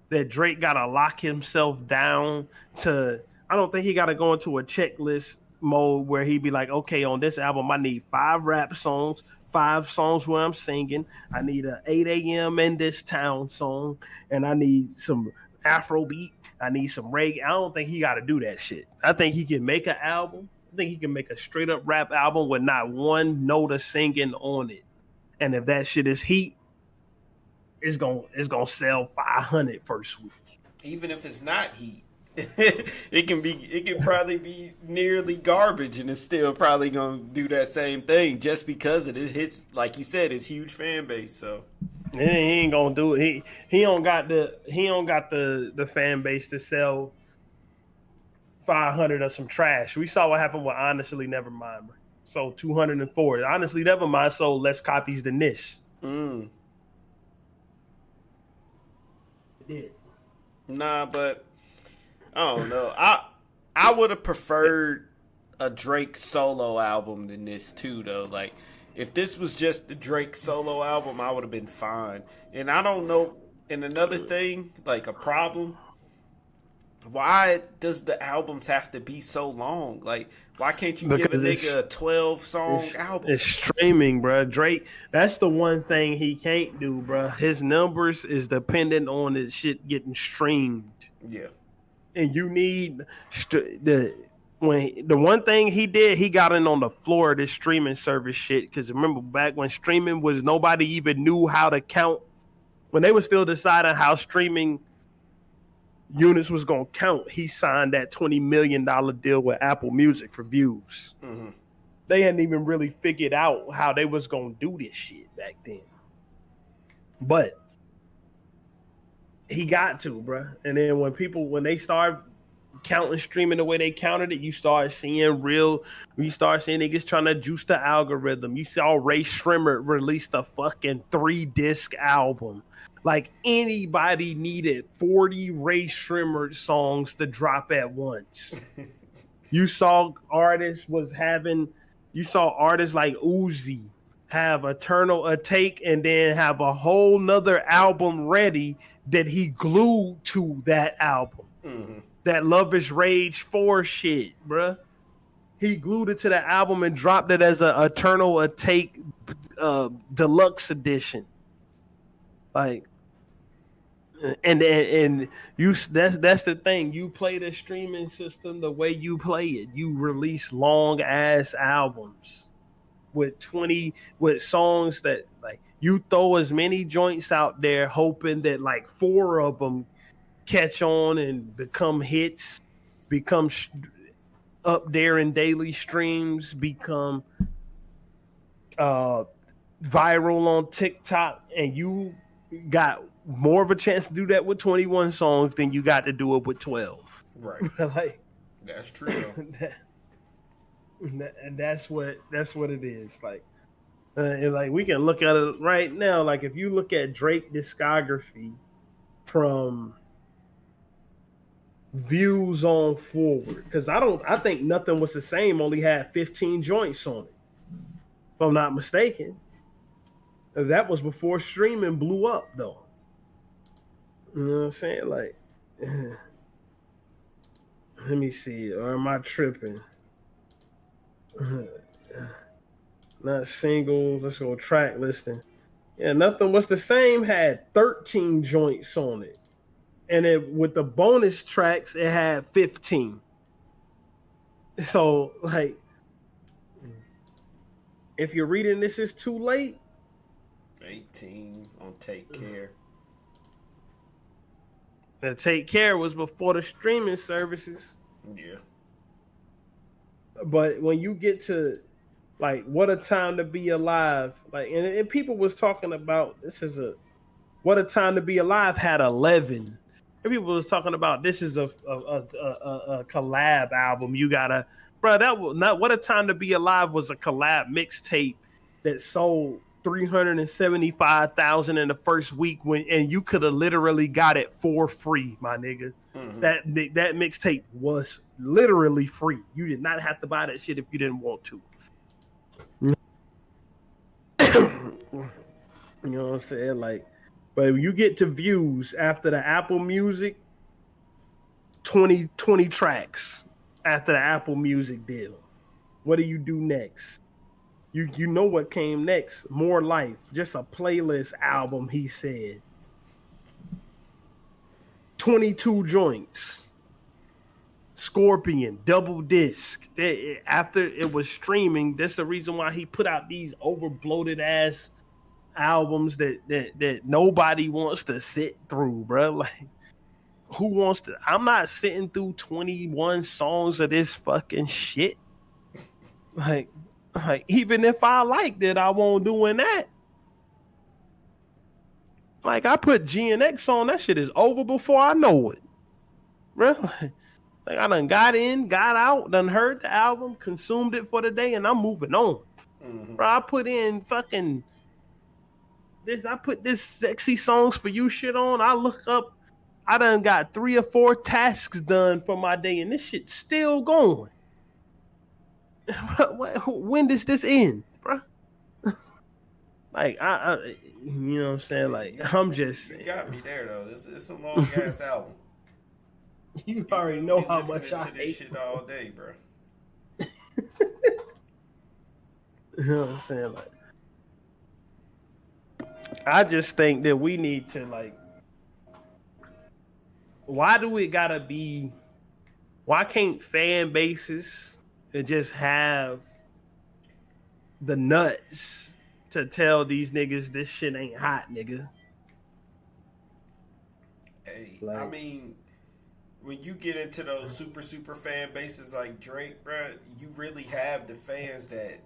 that Drake gotta lock himself down to. I don't think he gotta go into a checklist mode where he be like, okay, on this album I need 5 rap songs. 5 songs where I'm singing. I need a 8 a.m. in this town song, and I need some Afrobeat. I need some reggae. I don't think he got to do that shit. I think he can make an album. I think he can make a straight up rap album with not one note of singing on it. And if that shit is heat, it's gonna sell 500 first week. Even if it's not heat. it can probably be nearly garbage, and it's still probably gonna do that same thing just because it hits, like you said, his huge fan base. So he ain't gonna do it. He don't got the fan base to sell 500 of some trash. We saw what happened with Honestly Nevermind. Sold 204. Honestly Nevermind sold less copies than this. It did. Nah, but I don't know. I would have preferred a Drake solo album than this too, though. Like, if this was just the Drake solo album, I would have been fine. And I don't know. And another thing, like a problem, why does the albums have to be so long? Like, why can't you give a Because nigga a 12-song album? it's streaming, bro. Drake, that's the one thing he can't do, bro. His numbers is dependent on his shit getting streamed. Yeah. And you need the one thing he did, he got in on the floor of this streaming service shit. Because remember back when streaming was, nobody even knew how to count, when they were still deciding how streaming units was gonna count. He signed that $20 million deal with Apple Music for views. Mm-hmm. They hadn't even really figured out how they was gonna do this shit back then, but he got to, bro. And then when they start counting streaming the way they counted it, you start seeing niggas trying to juice the algorithm. You saw Ray Shrimmer release a fucking 3-disc album. Like, anybody needed 40 Ray Shrimmer songs to drop at once. You saw artists like Uzi have Eternal a Take and then have a whole nother album ready that he glued to that album. Mm-hmm. That Love is Rage 4 shit, bruh. He glued it to the album and dropped it as a Eternal a Take deluxe edition. Like, and you, that's the thing. You play the streaming system the way you play it. You release long ass albums with songs that, like, you throw as many joints out there hoping that like 4 of them catch on and become hits, become up there in daily streams, become viral on TikTok, and you got more of a chance to do that with 21 songs than you got to do it with 12. Right. Like, that's true. And that's what it is. Like, and like, we can look at it right now. Like, if you look at Drake discography from views on forward, because I think Nothing Was the Same only had 15 joints on it, if I'm not mistaken. That was before streaming blew up, though. You know what I'm saying? Like, let me see. Or am I tripping? Not singles. Let's go track listing. Yeah, Nothing Was the Same had 13 joints on it. And with the bonus tracks, it had 15. So, like, if you're reading This Is Too Late, 18 on Take Care. The Take Care was before the streaming services. Yeah. But when you get to, like, What a Time to Be Alive, like, and people was talking about, What a Time to Be Alive had 11. And people was talking about, this is a collab album. You gotta, bro, that was not, What a Time to Be Alive was a collab mixtape that sold 375,000 in the first week, and you could have literally got it for free, my nigga. Mm-hmm. That mixtape was literally free. You did not have to buy that shit if you didn't want to. You know what I'm saying? Like, but when you get to views after the Apple Music, 20 tracks after the Apple Music deal, what do you do next? You know what came next? More Life, just a playlist album, he said. 22 joints. Scorpion, double disc. After it was streaming, that's the reason why he put out these over-bloated ass albums that nobody wants to sit through, bro. Like, who wants to? I'm not sitting through 21 songs of this fucking shit. Like, even if I liked it, I won't doing that. Like, I put GNX on, that shit is over before I know it. Bro, like, I done got in, got out, done heard the album, consumed it for the day, and I'm moving on. Mm-hmm. Bro, I put in fucking this, I put this Sexy Songs for You shit on. I look up, I done got 3 or 4 tasks done for my day, and this shit's still going. When does this end, bro? Like, I you know what I'm saying? Like, I'm just saying. You got me there, though. It's a long ass album. You already know how much I to this hate shit all day, bro. You know what I'm saying? Like, I just think that we need to like. Why do it gotta be? Why can't fan bases just have the nuts to tell these niggas this shit ain't hot, nigga? Hey, Like, I mean, when you get into those super fan bases like Drake, bro, you really have the fans that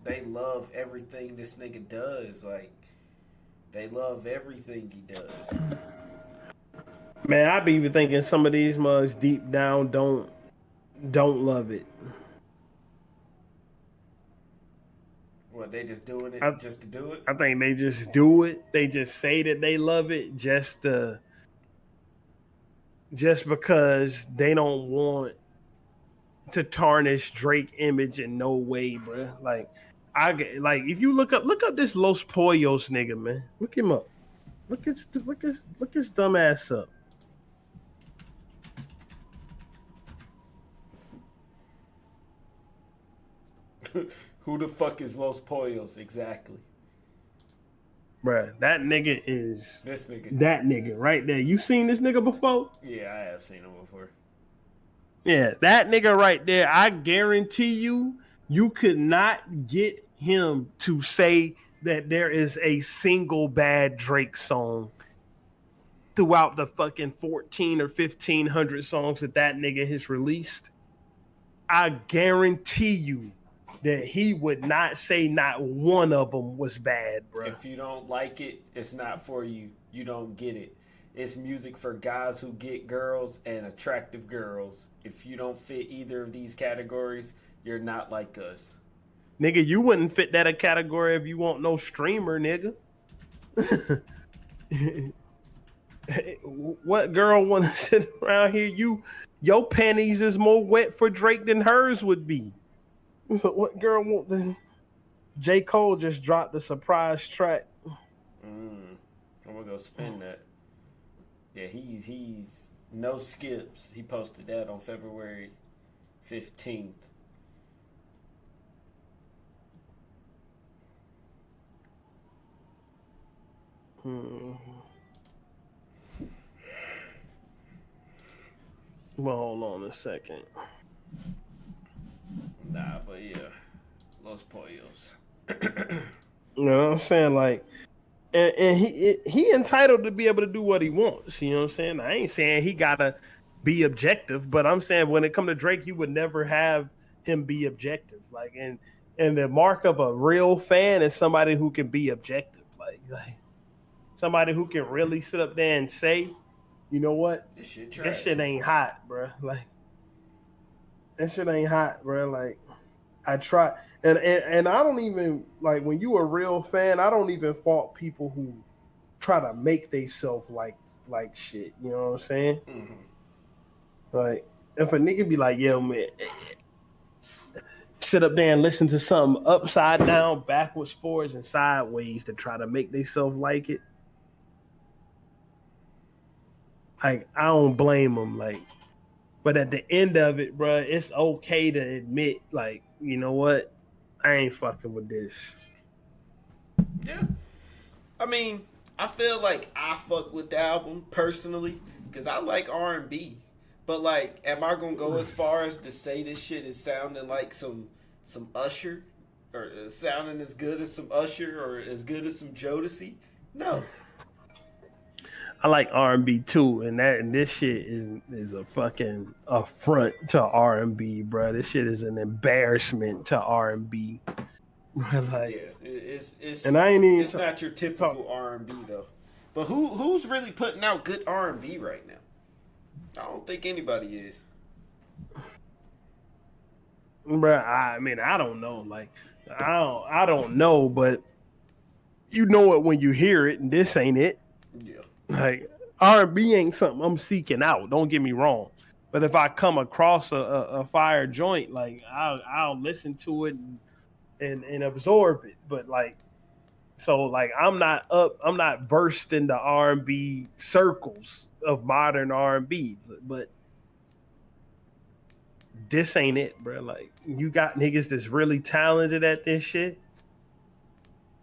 they love everything this nigga does. Like, they love everything he does. man, I be even thinking some of these mugs deep down don't love it. What, they just doing it I, just to do it? I think they just do it. They just say that they love it just because they don't want to tarnish Drake image in no way, bro. Like if you look up this Los Pollos nigga, man. Look him up. Look his dumb ass up. Who the fuck is Los Pollos exactly? Bruh, that nigga is This nigga. that nigga right there. You seen this nigga before? Yeah, I have seen him before. Yeah, that nigga right there. I guarantee you could not get him to say that there is a single bad Drake song throughout the fucking 14 or 1500 songs that nigga has released. I guarantee you that he would not say not one of them was bad, bro. If you don't like it, it's not for you. You don't get it. It's music for guys who get girls and attractive girls. If you don't fit either of these categories, you're not like us. Nigga, you wouldn't fit that a category if you want no streamer, nigga. What girl want to sit around here? Your panties is more wet for Drake than hers would be. What girl want the? J. Cole just dropped the surprise track. I'm gonna go spin that. Yeah, he's no skips. He posted that on February 15th. Well, hold on a second. Nah, but yeah, Los Pollos. You know what I'm saying? Like, and he entitled to be able to do what he wants. You know what I'm saying? I ain't saying he gotta be objective, but I'm saying when it comes to Drake, you would never have him be objective. Like, and the mark of a real fan is somebody who can be objective. Like somebody who can really sit up there and say, you know what, This shit trash. This shit ain't hot, bro. Like, that shit ain't hot, bro. Like, I try, and I don't even like when you a real fan. I don't even fault people who try to make themselves like shit. You know what I'm saying? Mm-hmm. Like, if a nigga be like, yo, man, sit up there and listen to something upside down, backwards, forwards, and sideways to try to make themselves like it. Like, I don't blame them. Like, but at the end of it, bro, it's okay to admit, like, you know what? I ain't fucking with this. Yeah. I mean, I feel like I fuck with the album personally because I like R&B. But, like, am I going to go as far as to say this shit is sounding like some Usher? Or sounding as good as some Usher or as good as some Jodeci? No. I like R&B too, and this shit is a fucking affront to R&B, bro. This shit is an embarrassment to R&B. Like, yeah, it's and I ain't even it's not your typical R&B though. But who's really putting out good R&B right now? I don't think anybody is. Bro, I mean, I don't know. Like, I don't know, but you know it when you hear it, and this ain't it. Yeah. Like, R&B ain't something I'm seeking out. Don't get me wrong. But if I come across a fire joint, like I'll listen to it and absorb it. But like, so like I'm not versed in the R&B circles of modern R&B. But this ain't it, bro. Like, you got niggas that's really talented at this shit.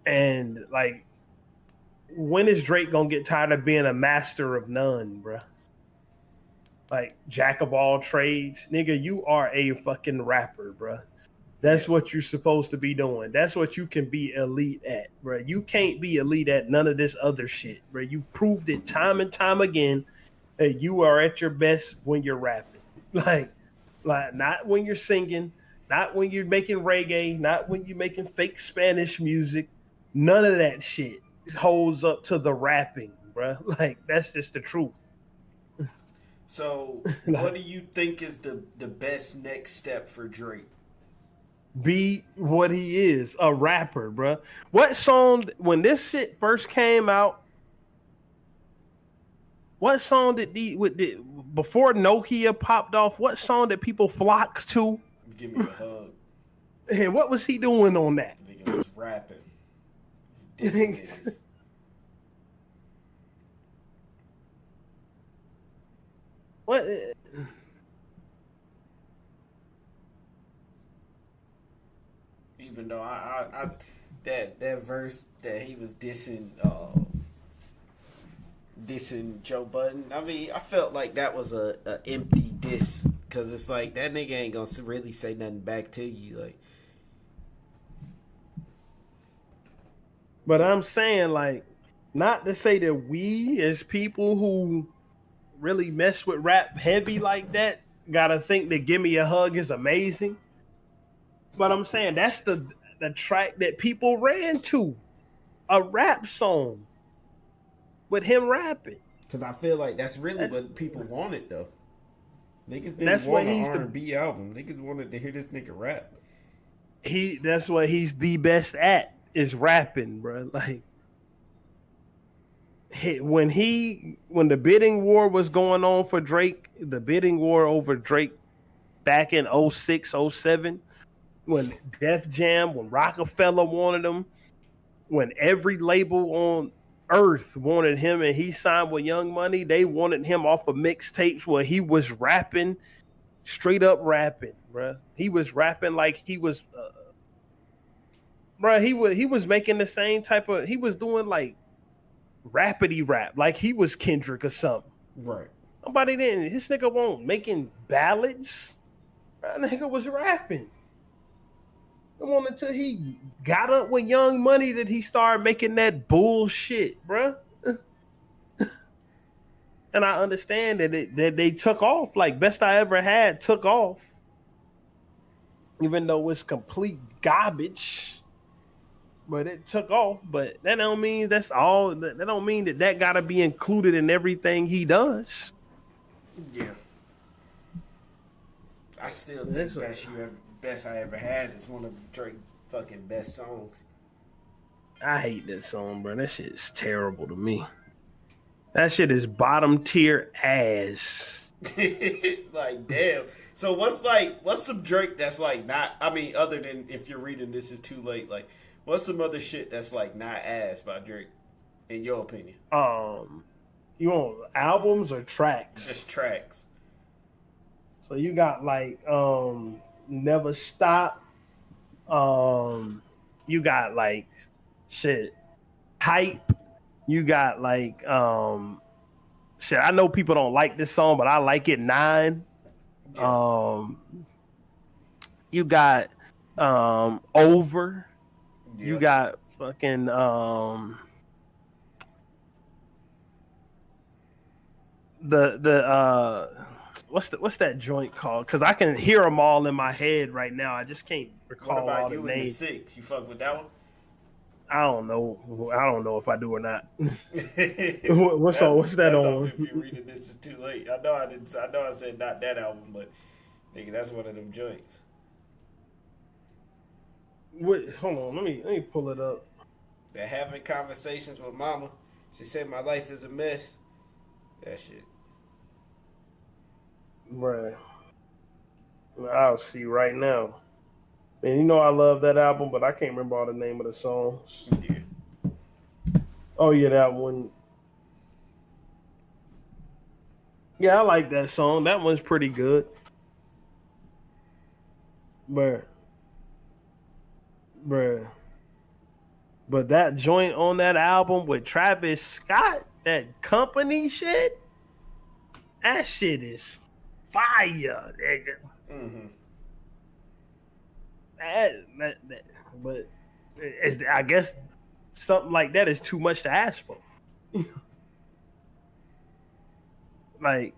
And like, when is Drake gonna get tired of being a master of none, bro? Like, jack of all trades, nigga. You are a fucking rapper, bro. That's what you're supposed to be doing. That's what you can be elite at, bro. You can't be elite at none of this other shit, bro. You've proved it time and time again that you are at your best when you're rapping. Like not when you're singing, not when you're making reggae, not when you're making fake Spanish music. None of that shit holds up to the rapping, bro. Like, that's just the truth. So, what do you think is the best next step for Drake? Be what he is, a rapper, bro. What song, when this shit first came out, what song before Nokia popped off, what song did people flock to? Give me a hug. And what was he doing on that? Nigga was rapping. This What? Even though I that verse that he was dissing Joe Budden. I mean, I felt like that was a empty diss, because it's like that nigga ain't gonna really say nothing back to you, like. But I'm saying, like, not to say that we as people who really mess with rap heavy like that gotta think that "Give Me a Hug" is amazing. But I'm saying that's the track that people ran to, a rap song with him rapping. Because I feel like that's what people wanted, though. Niggas didn't want an R&B album. Niggas wanted to hear this nigga rap. That's what he's the best at, is rapping, bro. Like, when the bidding war was going on for Drake, the bidding war over Drake back in 06, 07, when Def Jam, when Rockefeller wanted him, when every label on earth wanted him and he signed with Young Money, they wanted him off of mixtapes where he was rapping, straight up rapping, bro. He was rapping like he was, bro. He was making the same type of, he was doing like rapidy rap, like he was Kendrick or something. Right. Nobody didn't. His nigga won't making ballads. That nigga was rapping. Until he got up with Young Money that he started making that bullshit, bruh. And I understand that they took off. Like, Best I Ever Had took off, even though it's complete garbage. But it took off. But that don't mean that's all. That don't mean that gotta be included in everything he does. Yeah. I still think Best I Ever Had is one of Drake's fucking best songs. I hate that song, bro. That shit is terrible to me. That shit is bottom tier ass. Like, damn. So what's some Drake that's like not, I mean, other than If You're Reading This Is Too Late, like, what's some other shit that's like not ass by Drake, in your opinion? You want albums or tracks? Just tracks. So you got like Never Stop. You got like shit Hype. You got like shit. I know people don't like this song, but I like it. 9. Yeah. You got Over. Yeah. You got fucking what's that joint called? Because I can hear them all in my head right now. I just can't recall all the names. What about You and the Six? You fuck with that one? I don't know if I do or not. What's that on? If You're Reading This Is Too Late. I know I said not that album, but nigga, that's one of them joints. Hold on, let me pull it up. They're having conversations with mama. She said my life is a mess. That shit. Right. I'll see right now. And you know I love that album, but I can't remember all the name of the songs. Yeah. Oh yeah, that one. Yeah, I like that song. That one's pretty good. bruh, bruh. But that joint on that album with Travis Scott, that company shit, that shit is fire, nigga. Mm-hmm. But I guess something like that is too much to ask for. Like,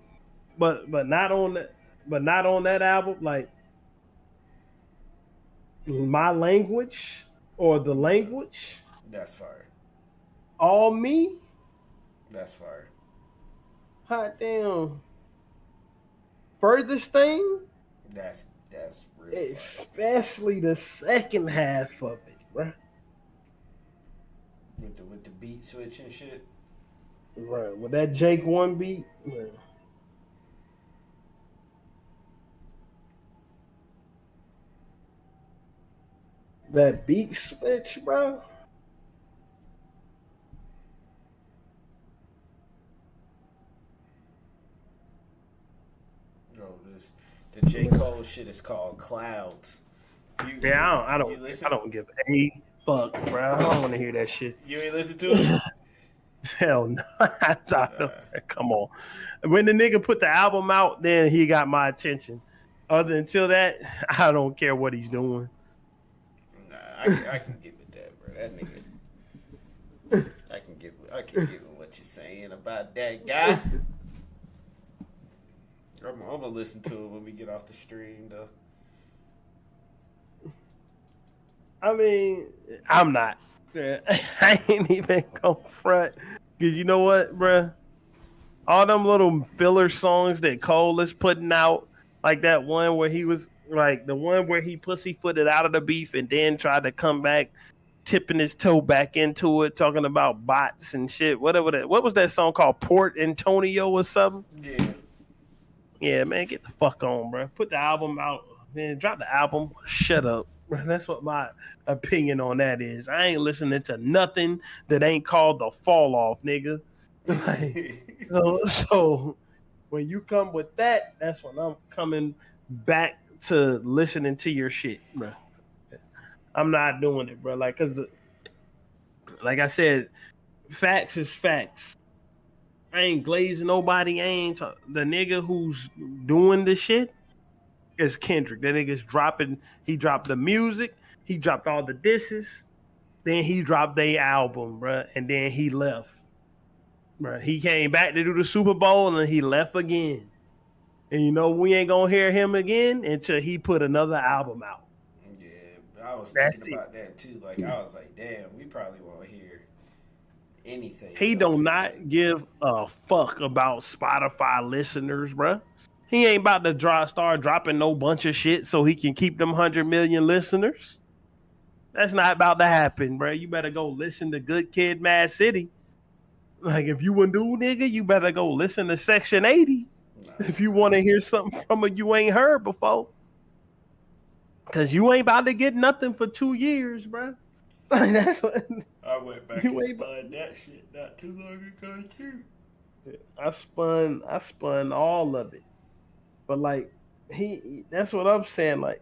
but not on that, but not on that album. Like, my language or the language, That's fire. all me. That's fire. Hot damn. Furthest thing, That's real fire. especially the second half of it, bruh. With the beat switch and shit. Right, with that Jake one beat, man. That beat switch, bro. Bro, the J. Cole shit is called Clouds. I don't give a fuck, bro. I don't want to hear that shit. You ain't listen to it? Hell no. Come on. When the nigga put the album out, then he got my attention. Until that, I don't care what he's doing. Nah, I can get with that, bro. That nigga. I can get with what you're saying about that guy. I'm gonna listen to it when we get off the stream, though. I mean, I'm not. I ain't even gonna front. Cause you know what, bruh? All them little filler songs that Cole is putting out, like that one where he was like the one where he pussyfooted out of the beef and then tried to come back, tipping his toe back into it, talking about bots and shit. Whatever that. What was that song called? Port Antonio or something? Yeah. Yeah, man, get the fuck on, bro. Put the album out, man. Drop the album. Shut up. That's what my opinion on that is. I ain't listening to nothing that ain't called the fall off, nigga. Like, so when you come with that, that's when I'm coming back to listening to your shit, bro. I'm not doing it, bro. Like, cause like I said, facts is facts. I ain't glazing nobody. The nigga who's doing the shit is Kendrick. That nigga's dropping. He dropped the music. He dropped all the disses. Then he dropped the album, bruh. And then he left. Bruh. He came back to do the Super Bowl and he left again. And you know we ain't gonna hear him again until he put another album out. Yeah, I was thinking about that too. Like I was like, damn, we probably won't hear anything. He do not give a fuck about Spotify listeners, bruh. He ain't about to start dropping no bunch of shit so he can keep them 100 million listeners. That's not about to happen, bruh. You better go listen to Good Kid, Mad City. Like if you a new nigga, you better go listen to Section 80 if you want to hear something from a you ain't heard before. Cause you ain't about to get nothing for 2 years, bruh. That's what I went back and spun that shit not too long ago too. I spun all of it. But like that's what I'm saying. Like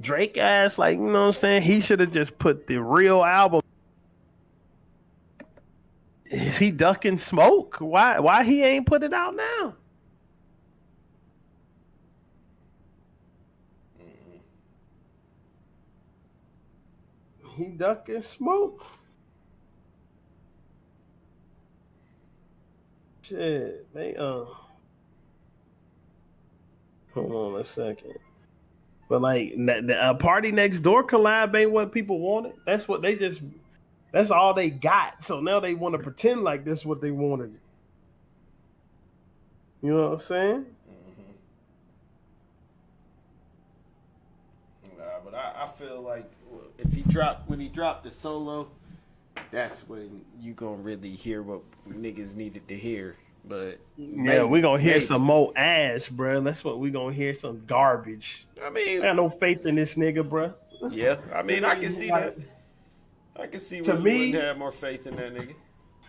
Drake ass, like, you know what I'm saying? He should have just put the real album. Is he ducking smoke? Why he ain't put it out now? He ducking smoke. Shit, they hold on a second. But like the Party Next Door collab ain't what people wanted. That's all they got. So now they want to pretend like this is what they wanted. You know what I'm saying? Nah, but I feel like when he dropped the solo, that's when you gonna really hear what niggas needed to hear. But yeah, we gonna hear some more ass, bro. That's what we gonna hear, some garbage. I mean, I got no faith in this nigga, bro. Yeah, I mean, I can see that. I can see why you wouldn't have more faith in that nigga.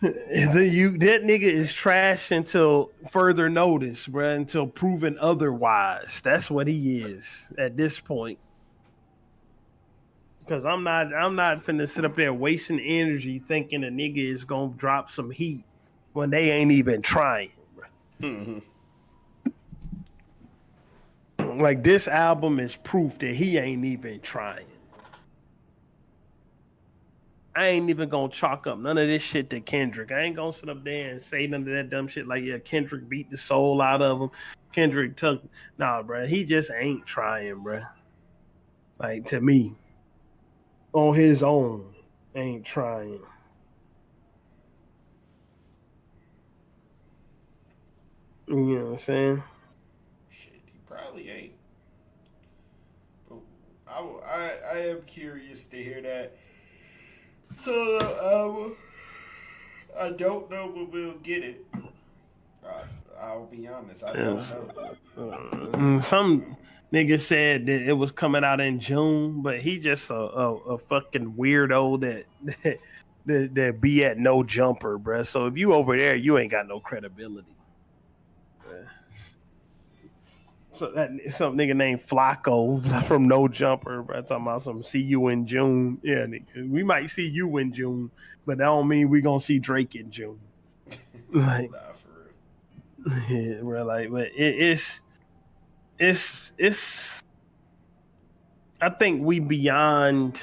That nigga is trash until further notice, bro. Until proven otherwise. That's what he is at this point. Because I'm not finna sit up there wasting energy thinking a nigga is gonna drop some heat when they ain't even trying. Mm-hmm. Like this album is proof that he ain't even trying. I ain't even gonna chalk up none of this shit to Kendrick. I ain't gonna sit up there and say none of that dumb shit like, yeah, Kendrick beat the soul out of him. Kendrick took, nah, bro. He just ain't trying, bro. Like, to me, on his own, ain't trying. You know what I'm saying? Shit, he probably ain't. But I am curious to hear that. So I don't know when we'll get it. I'll be honest, I don't know. Some nigga said that it was coming out in June, but he just a fucking weirdo that be at No Jumper, bruh. So if you over there, you ain't got no credibility. So that some nigga named Flacco from No Jumper, bro, talking about some see you in June. Yeah, nigga, we might see you in June, but that don't mean we gonna see Drake in June. Like, Nah, for real. yeah, bro, like, but it's. I think we beyond.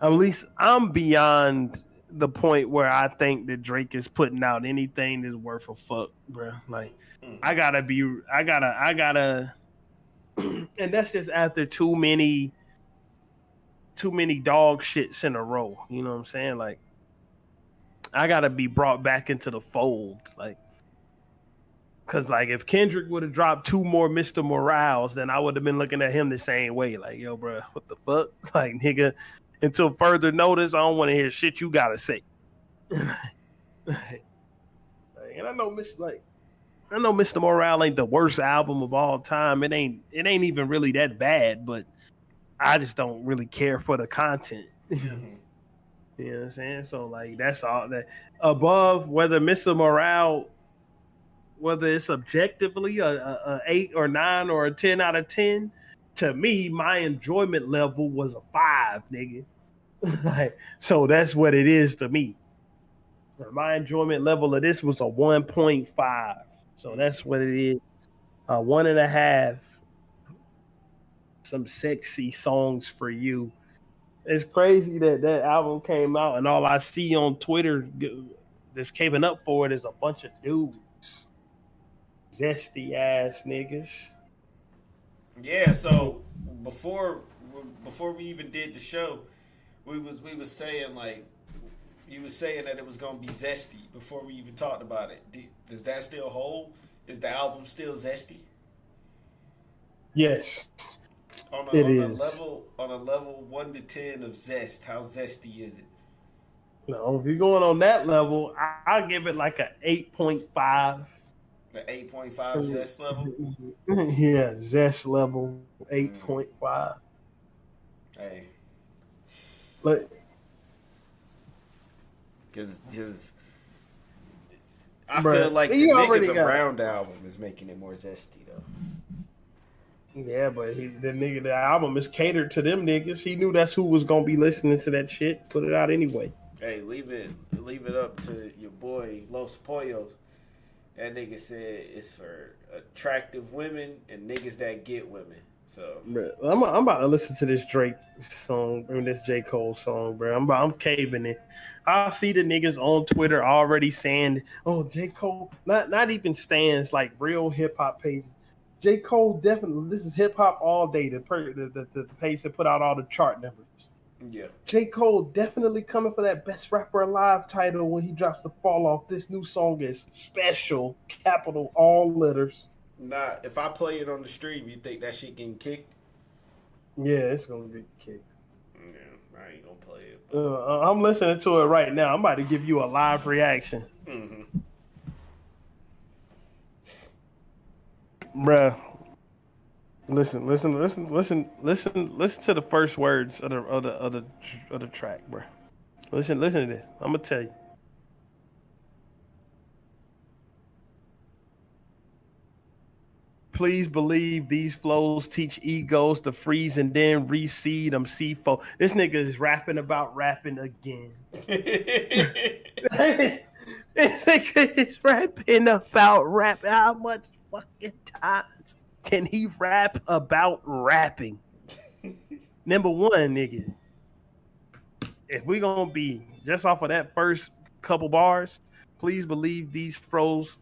At least I'm beyond the point where I think that Drake is putting out anything that's worth a fuck, bro. Like, I gotta. And that's just after too many dog shits in a row. You know what I'm saying? Like, I gotta be brought back into the fold. Like, cause like if Kendrick would have dropped 2 more Mr. Morales, then I would have been looking at him the same way. Like, yo, bro, what the fuck? Like, nigga, until further notice, I don't want to hear shit you gotta say. And I know Mr. Morale ain't the worst album of all time. It ain't even really that bad, but I just don't really care for the content. Mm-hmm. You know what I'm saying? So like that's all that above whether Mr. Morale, whether it's objectively a 8 or 9 or a 10 out of 10, to me, my enjoyment level was a 5, nigga. Like, so that's what it is to me. My enjoyment level of this was a 1.5. So that's what it is. 1.5. Some sexy songs for you. It's crazy that album came out and all I see on Twitter that's caving up for it is a bunch of dudes. Zesty ass niggas. Yeah, so before we even did the show, we was saying like you was saying that it was gonna be zesty before we even talked about it. Does that still hold? Is the album still zesty? Yes. On a level 1 to 10 of zest, how zesty is it? No, if you're going on that level, I'll give it like a 8.5. The 8.5 zest level? Yeah, zest level 8.5. Hey. But Because I feel like the Niggas Around album is making it more zesty though. Yeah, but the album is catered to them niggas. He knew that's who was gonna be listening to that shit. Put it out anyway. Hey, leave it up to your boy Los Pollos. That nigga said it's for attractive women and niggas that get women. So I'm about to listen to this Drake song, this J. Cole song, bro. I'm caving it. I see the niggas on Twitter already saying, "Oh, J. Cole," not even stands like real hip hop pages. J. Cole definitely. This is hip hop all day. The page that put out all the chart numbers. Yeah. J. Cole definitely coming for that Best Rapper Alive title when he drops the Fall Off. This new song is special, capital all letters. Nah, if I play it on the stream, you think that shit getting kicked? Yeah, it's gonna get kicked. Yeah, I ain't gonna play it. I'm listening to it right now. I'm about to give you a live reaction. Mm-hmm. Bruh. Listen to the first words of the track, bruh. Listen to this. I'm gonna tell you. Please believe these flows teach egos to freeze and then reseed them C4. This nigga is rapping about rapping again. This nigga is rapping about rap. How much fucking times can he rap about rapping? Number one, nigga, if we gonna be just off of that first couple bars, please believe these flows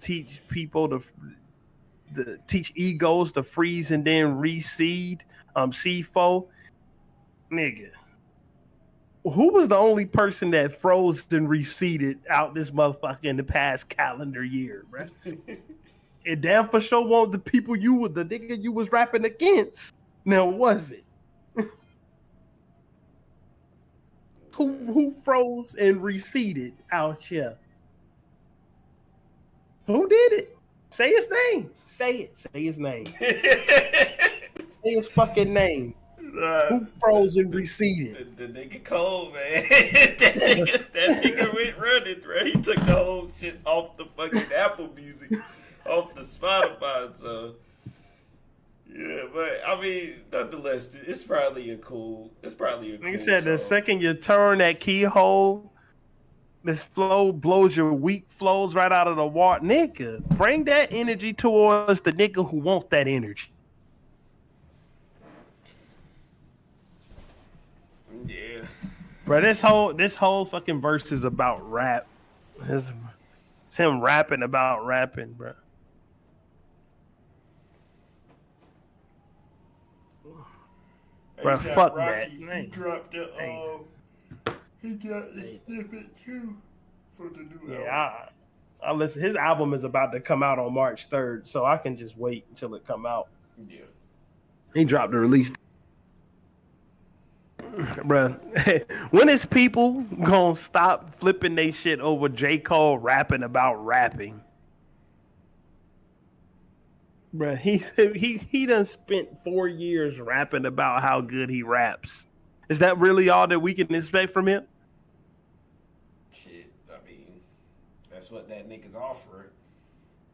teach people to teach egos to freeze and then reseed C4. Nigga, who was the only person that froze and reseeded out this motherfucker in the past calendar year, bro? It damn for sure won't the people the nigga you was rapping against. Now was it? Who froze and reseeded out here? Who did it? Say his name. Say it. Say his name. Say his fucking name. Who froze and receded? The nigga cold, man. that nigga went running, bro. He took the whole shit off the fucking Apple Music, off the Spotify. So yeah, but I mean, nonetheless, it's probably a cool. Nigga said the second you turn that keyhole, this flow blows your weak flows right out of the water. Nigga, bring that energy towards the nigga who want that energy. Yeah. Bro, this whole fucking verse is about rap. It's him rapping about rapping, bro. Bro, fuck Rocky, that. He dropped the he got the snippet too for the new album. Yeah, I listen. His album is about to come out on March 3rd, so I can just wait until it come out. Yeah. He dropped the release. Bruh, when is people gonna stop flipping they shit over J. Cole rapping about rapping? Bruh, he done spent 4 years rapping about how good he raps. Is that really all that we can expect from him? Shit, I mean, that's what that nigga's offering.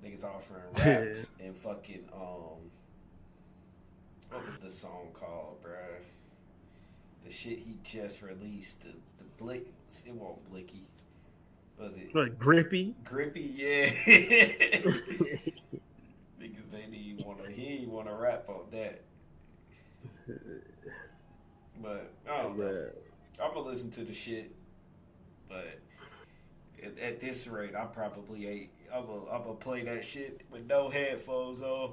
Niggas offering raps and fucking what was the song called, bruh? The shit he just released, the Blick, it wasn't Blicky. Was it? Like Grippy? Grippy, yeah. Niggas, he ain't wanna rap on that. But I don't know. I'm gonna listen to the shit, but at this rate, I probably ain't. I'm gonna play that shit with no headphones on.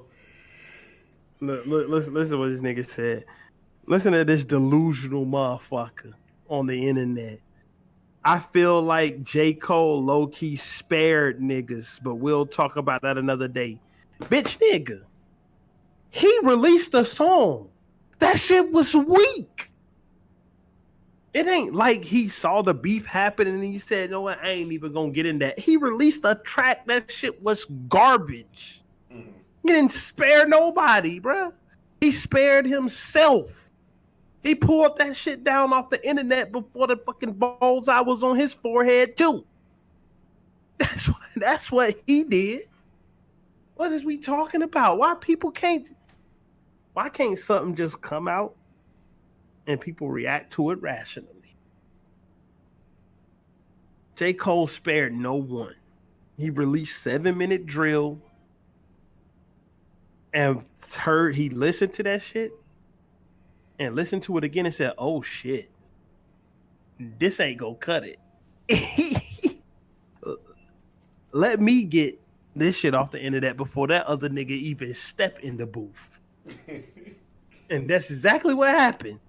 Look, listen to what this nigga said. Listen to this delusional motherfucker on the internet. I feel like J. Cole low-key spared niggas, but we'll talk about that another day. Bitch nigga, he released a song. That shit was weak. It ain't like he saw the beef happen and he said, no, I ain't even gonna get in that. He released a track. That shit was garbage. Mm-hmm. He didn't spare nobody, bruh. He spared himself. He pulled that shit down off the internet before the fucking bullseye was on his forehead too. That's what he did. What is we talking about? Why can't something just come out and people react to it rationally? J. Cole spared no one. He released 7-minute drill and he listened to that shit and listened to it again and said, oh shit, this ain't gonna cut it. Let me get this shit off the internet before that other nigga even step in the booth. And that's exactly what happened.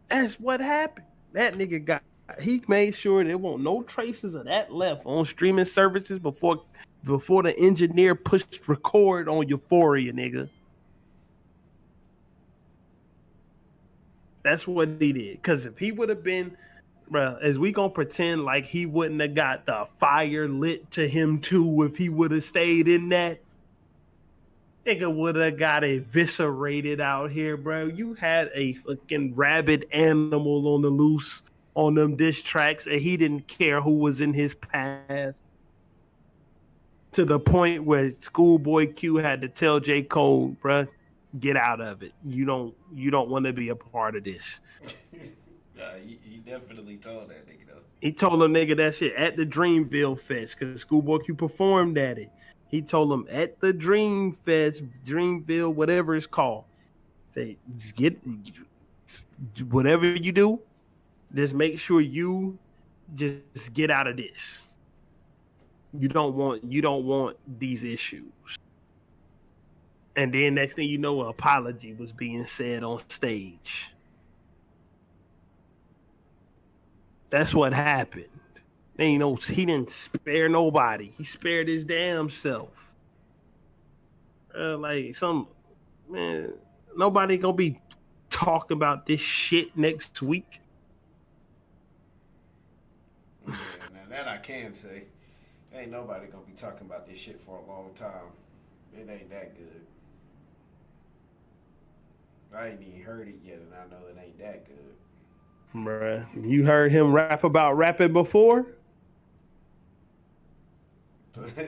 That's what happened. That nigga he made sure there won't no traces of that left on streaming services before the engineer pushed record on Euphoria, nigga. That's what he did. Because if he would have been, bro, as we gonna pretend like he wouldn't have got the fire lit to him too if he would have stayed in that, nigga would have got eviscerated out here, bro. You had a fucking rabid animal on the loose on them diss tracks, and he didn't care who was in his path. to the point where Schoolboy Q had to tell J. Cole, bruh, get out of it. You don't want to be a part of this. Nah, he definitely told that nigga though. He told him nigga that shit at the Dreamville Fest because Schoolboy Q performed at it. He told him at the Dream Fest, Dreamville, whatever it's called. Say, get whatever you do, just make sure you just get out of this. You don't want these issues. And then next thing you know, an apology was being said on stage. That's what happened. And he didn't spare nobody. He spared his damn self. Nobody gonna be talking about this shit next week. Yeah, now that I can say. Ain't nobody gonna be talking about this shit for a long time. It ain't that good. I ain't even heard it yet, and I know it ain't that good. Bruh, you heard him rap about rapping before?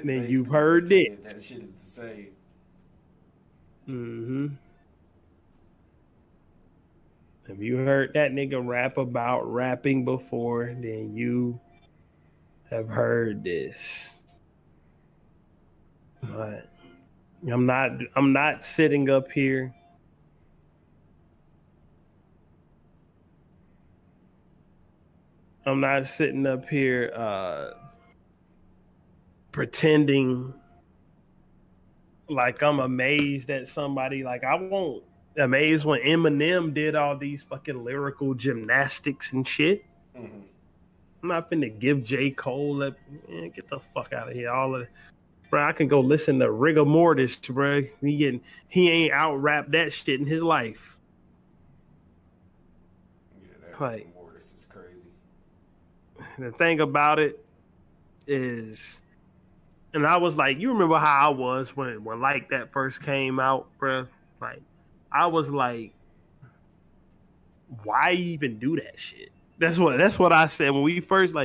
Then you've heard it. That shit is the same. Mm-hmm. If you heard that nigga rap about rapping before, then you have heard this. But I'm not sitting up here pretending like I'm amazed at somebody. Like I won't amazed when Eminem did all these fucking lyrical gymnastics and shit. Mm-hmm. I'm not finna give J. Cole get the fuck out of here. Bro, I can go listen to Rigor Mortis, bro. He ain't out rap that shit in his life. Yeah, that Rigor Mortis is crazy. The thing about it is, and I was like, you remember how I was when Like That first came out, bro? Like, I was like, why even do that shit? That's what I said when we first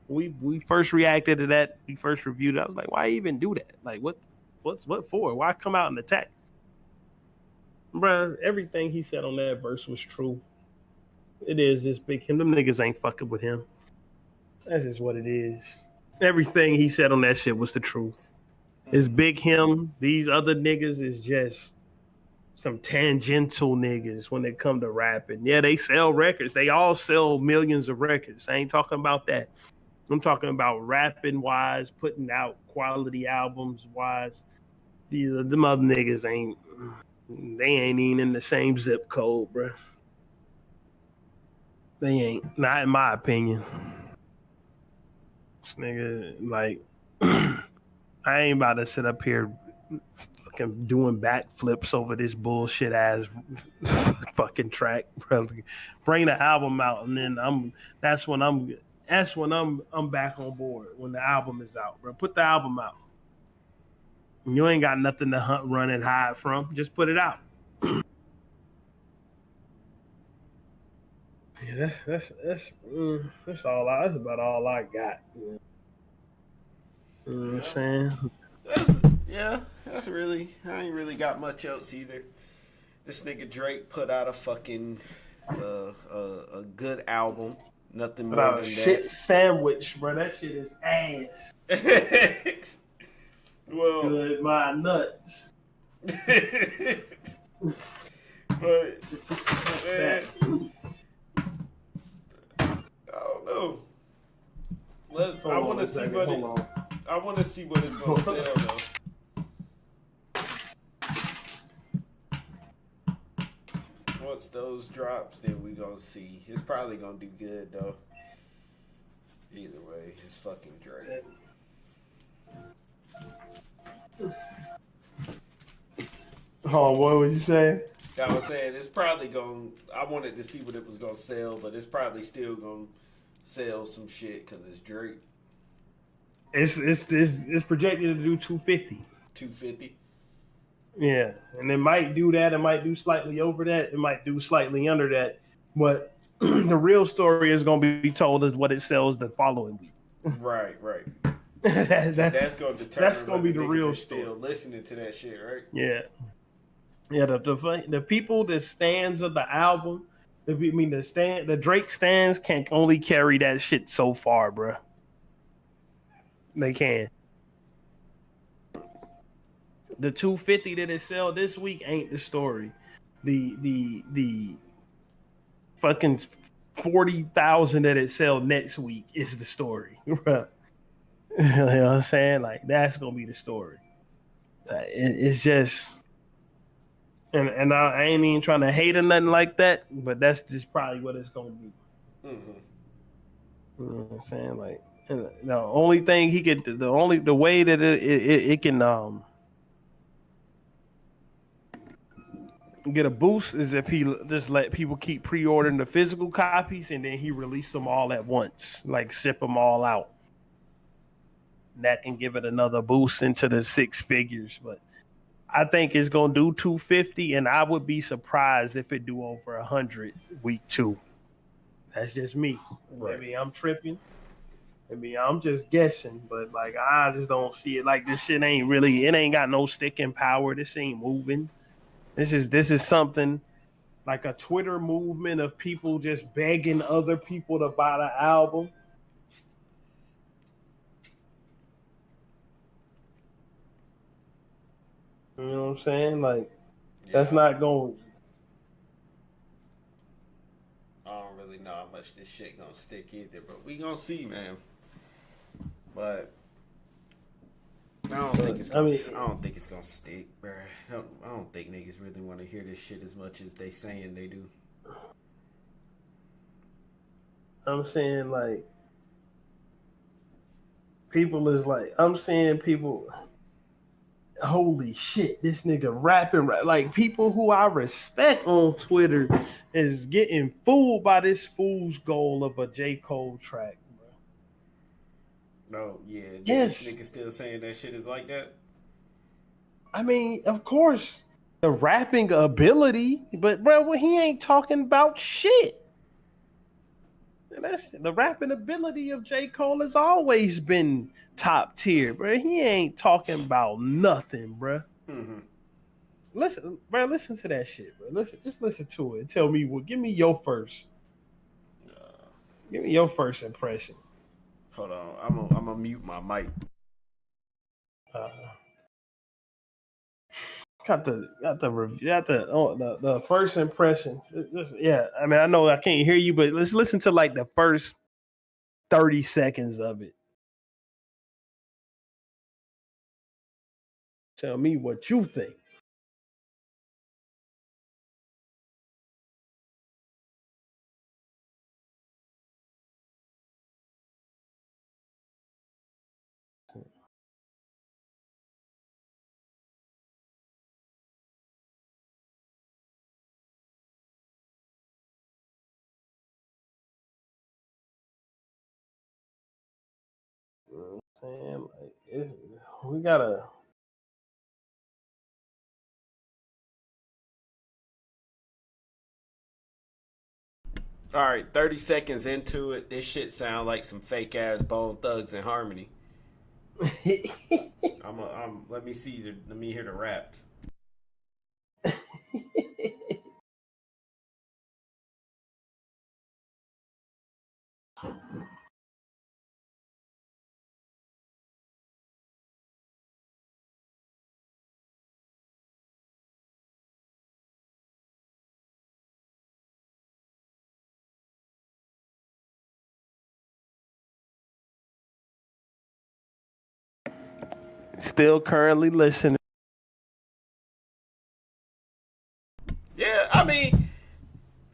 we first reacted to that. We first reviewed it. I was like, why even do that? Like, what for? Why come out and attack? Bruh, everything he said on that verse was true. It is this big him. Them niggas ain't fucking with him. That's just what it is. Everything he said on that shit was the truth. It's big him. These other niggas is just some tangential niggas when it come to rapping. Yeah, they sell records. They all sell millions of records. I ain't talking about that. I'm talking about rapping wise, putting out quality albums wise. Them other niggas ain't even in the same zip code, bro. They ain't. Not in my opinion. This nigga, like, I ain't about to sit up here fucking doing backflips over this bullshit ass fucking track, bro. Bring the album out, and then that's when I'm back on board when the album is out, bro. Put the album out. You ain't got nothing to hunt, run, and hide from. Just put it out. Yeah, that's all. That's about all I got. You know what I'm saying? That's really. I ain't really got much else either. This nigga Drake put out a fucking a good album. Nothing more than that. Shit sandwich, bro. That shit is ass. Well, good my nuts. But man, I don't know. I want to see what it's gonna sell though. Once those drops, then we gonna see. It's probably gonna do good though. Either way, it's fucking Drake. Oh, what was you saying? I was saying it's probably going. I wanted to see what it was gonna sell, but it's probably still gonna sell some shit because it's Drake. It's projected to do 250. 250. Yeah, and it might do that. It might do slightly over that. It might do slightly under that. But the real story is gonna be told as what it sells the following week. Right. That's gonna that's determine gonna whether be the niggas real are story. still listening to that shit, right? Yeah, yeah. The people that stands of the album, the Drake stands can only carry that shit so far, bro. They can. The 250 that it sell this week ain't the story. The fucking 40,000 that it sell next week is the story, bro. You know what I'm saying? Like that's gonna be the story. It's just, and I ain't even trying to hate or nothing like that, but that's just probably what it's gonna be. Mm-hmm. You know what I'm saying? Like the only thing he could, the way that it can get a boost is if he just let people keep pre-ordering the physical copies and then he release them all at once, like ship them all out. That can give it another boost into the six figures, but I think it's gonna do 250, and I would be surprised if it do over 100 week 2. That's just me. Right. Maybe I'm tripping. Maybe I'm just guessing, but like I just don't see it. Like this shit ain't really. It ain't got no sticking power. This ain't moving. This is something like a Twitter movement of people just begging other people to buy the album. You know what I'm saying? Like that's not going. I don't really know how much this shit gonna stick either, but we gonna see, man. But I don't think it's gonna. I don't think it's gonna stick, bro. I don't think niggas really want to hear this shit as much as they saying they do. I'm saying like people is like I'm saying people. Holy shit, this nigga rapping like people who I respect on Twitter is getting fooled by this fool's goal of a J. Cole track, bro. No, yeah, yes, niggas still saying that shit is like that. I mean, of course, the rapping ability, but bro, well, he ain't talking about shit. And that's the rapping ability of J. Cole has always been top tier, bro. He ain't talking about nothing, bro. Mm-hmm. Listen, bro, listen to that shit, bro. Just listen to it. Tell me what. Give me your first. Give me your first impression. Hold on, I'm gonna mute my mic. Uh, got the first impression. Yeah, I mean, I know I can't hear you, but let's listen to like the first 30 seconds of it. Tell me what you think. You know what I'm saying? Like, we gotta. All right, 30 seconds into it, this shit sound like some fake ass Bone Thugs and Harmony. Let me see. Let me hear the raps. Still currently listening. Yeah, I mean,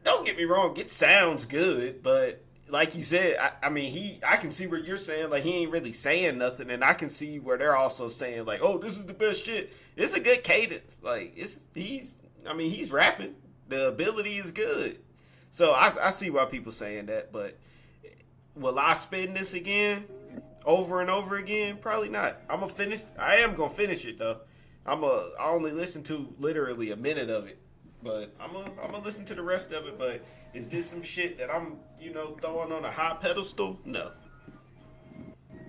don't get me wrong, it sounds good, but like you said, I mean, I can see what you're saying. Like he ain't really saying nothing, and I can see where they're also saying like, "Oh, this is the best shit." It's a good cadence. Like he's rapping. The ability is good, so I see why people saying that. But will I spin this again, over and over again? Probably not. I am gonna finish it though. I only listen to literally a minute of it. But I'm gonna listen to the rest of it. But is this some shit that I'm throwing on a high pedestal? No.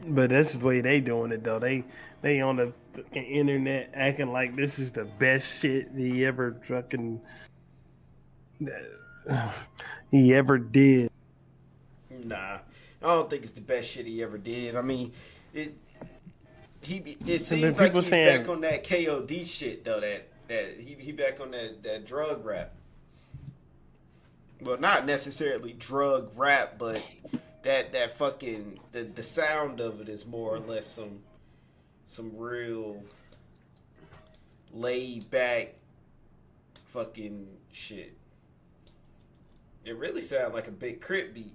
But that's the way they doing it though. They on the fucking internet acting like this is the best shit he ever fucking he ever did. Nah, I don't think it's the best shit he ever did. I mean, it it And then seems like people he's back saying, on that KOD shit though. That he back on that drug rap. Well, not necessarily drug rap, but that fucking the sound of it is more or less some real laid back fucking shit. It really sounds like a Big Crit beat.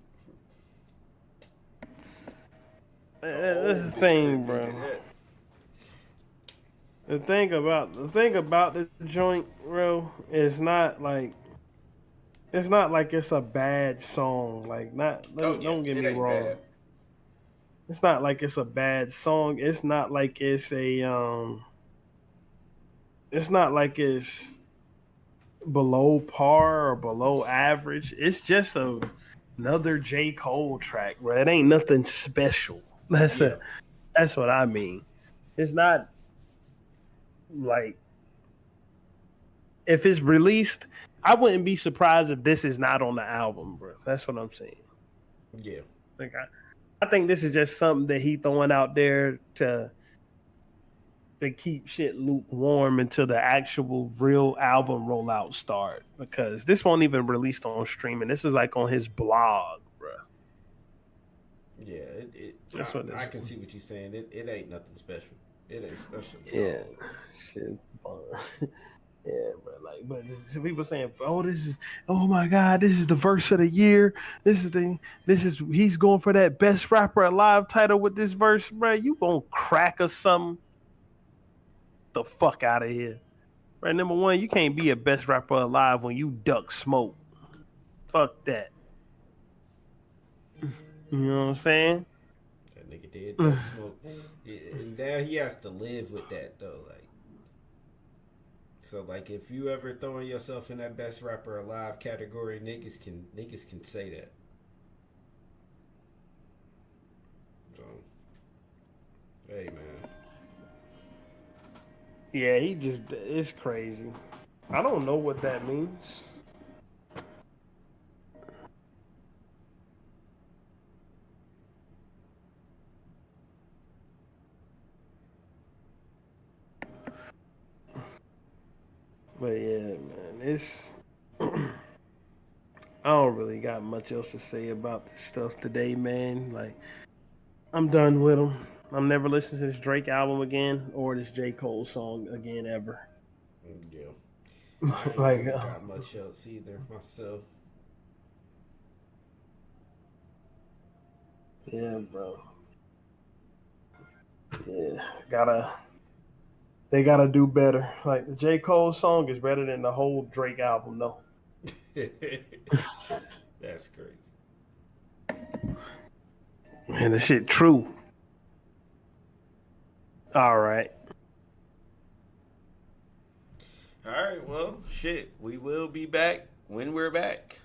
that's the thing, bro. The thing about the joint, bro, is not like it's a bad song. Like not Oh yeah, don't get it me ain't wrong. bad. It's not like it's a bad song. It's not like it's a it's not like it's below par or below average. It's just another J. Cole track, bro. It ain't nothing special. Yeah, That's what I mean. It's not like if it's released, I wouldn't be surprised if this is not on the album, bro. That's what I'm saying. yeah. Like I think this is just something that he throwing out there to keep shit lukewarm until the actual real album rollout start. Because this won't even released on streaming. This is like on his blog, bro. Yeah, That's what I this can see what you're saying. It ain't nothing special. It ain't special at yeah, all. shit. Yeah, bro. Like, but people saying, "Oh, oh my God, this is the verse of the year. He's going for that best rapper alive title with this verse, bro. You gonna crack or something? The fuck out of here, right? Number one, you can't be a best rapper alive when you duck smoke. Fuck that. You know what I'm saying? That nigga did duck smoke, and now he has to live with that though. Like, so like if you ever throwing yourself in that best rapper alive category, niggas can say that. So, hey man. Yeah, it's crazy. I don't know what that means. But yeah, man, it's I don't really got much else to say about this stuff today, man. Like I'm done with them. I'm never listening to this Drake album again or this J. Cole song again ever. Yeah. I ain't Like, really got much else either myself. yeah, bro. Yeah, they gotta do better. Like the J. Cole song is better than the whole Drake album, though. That's crazy. Man, the shit true. All right. All right, well, shit. We will be back when we're back.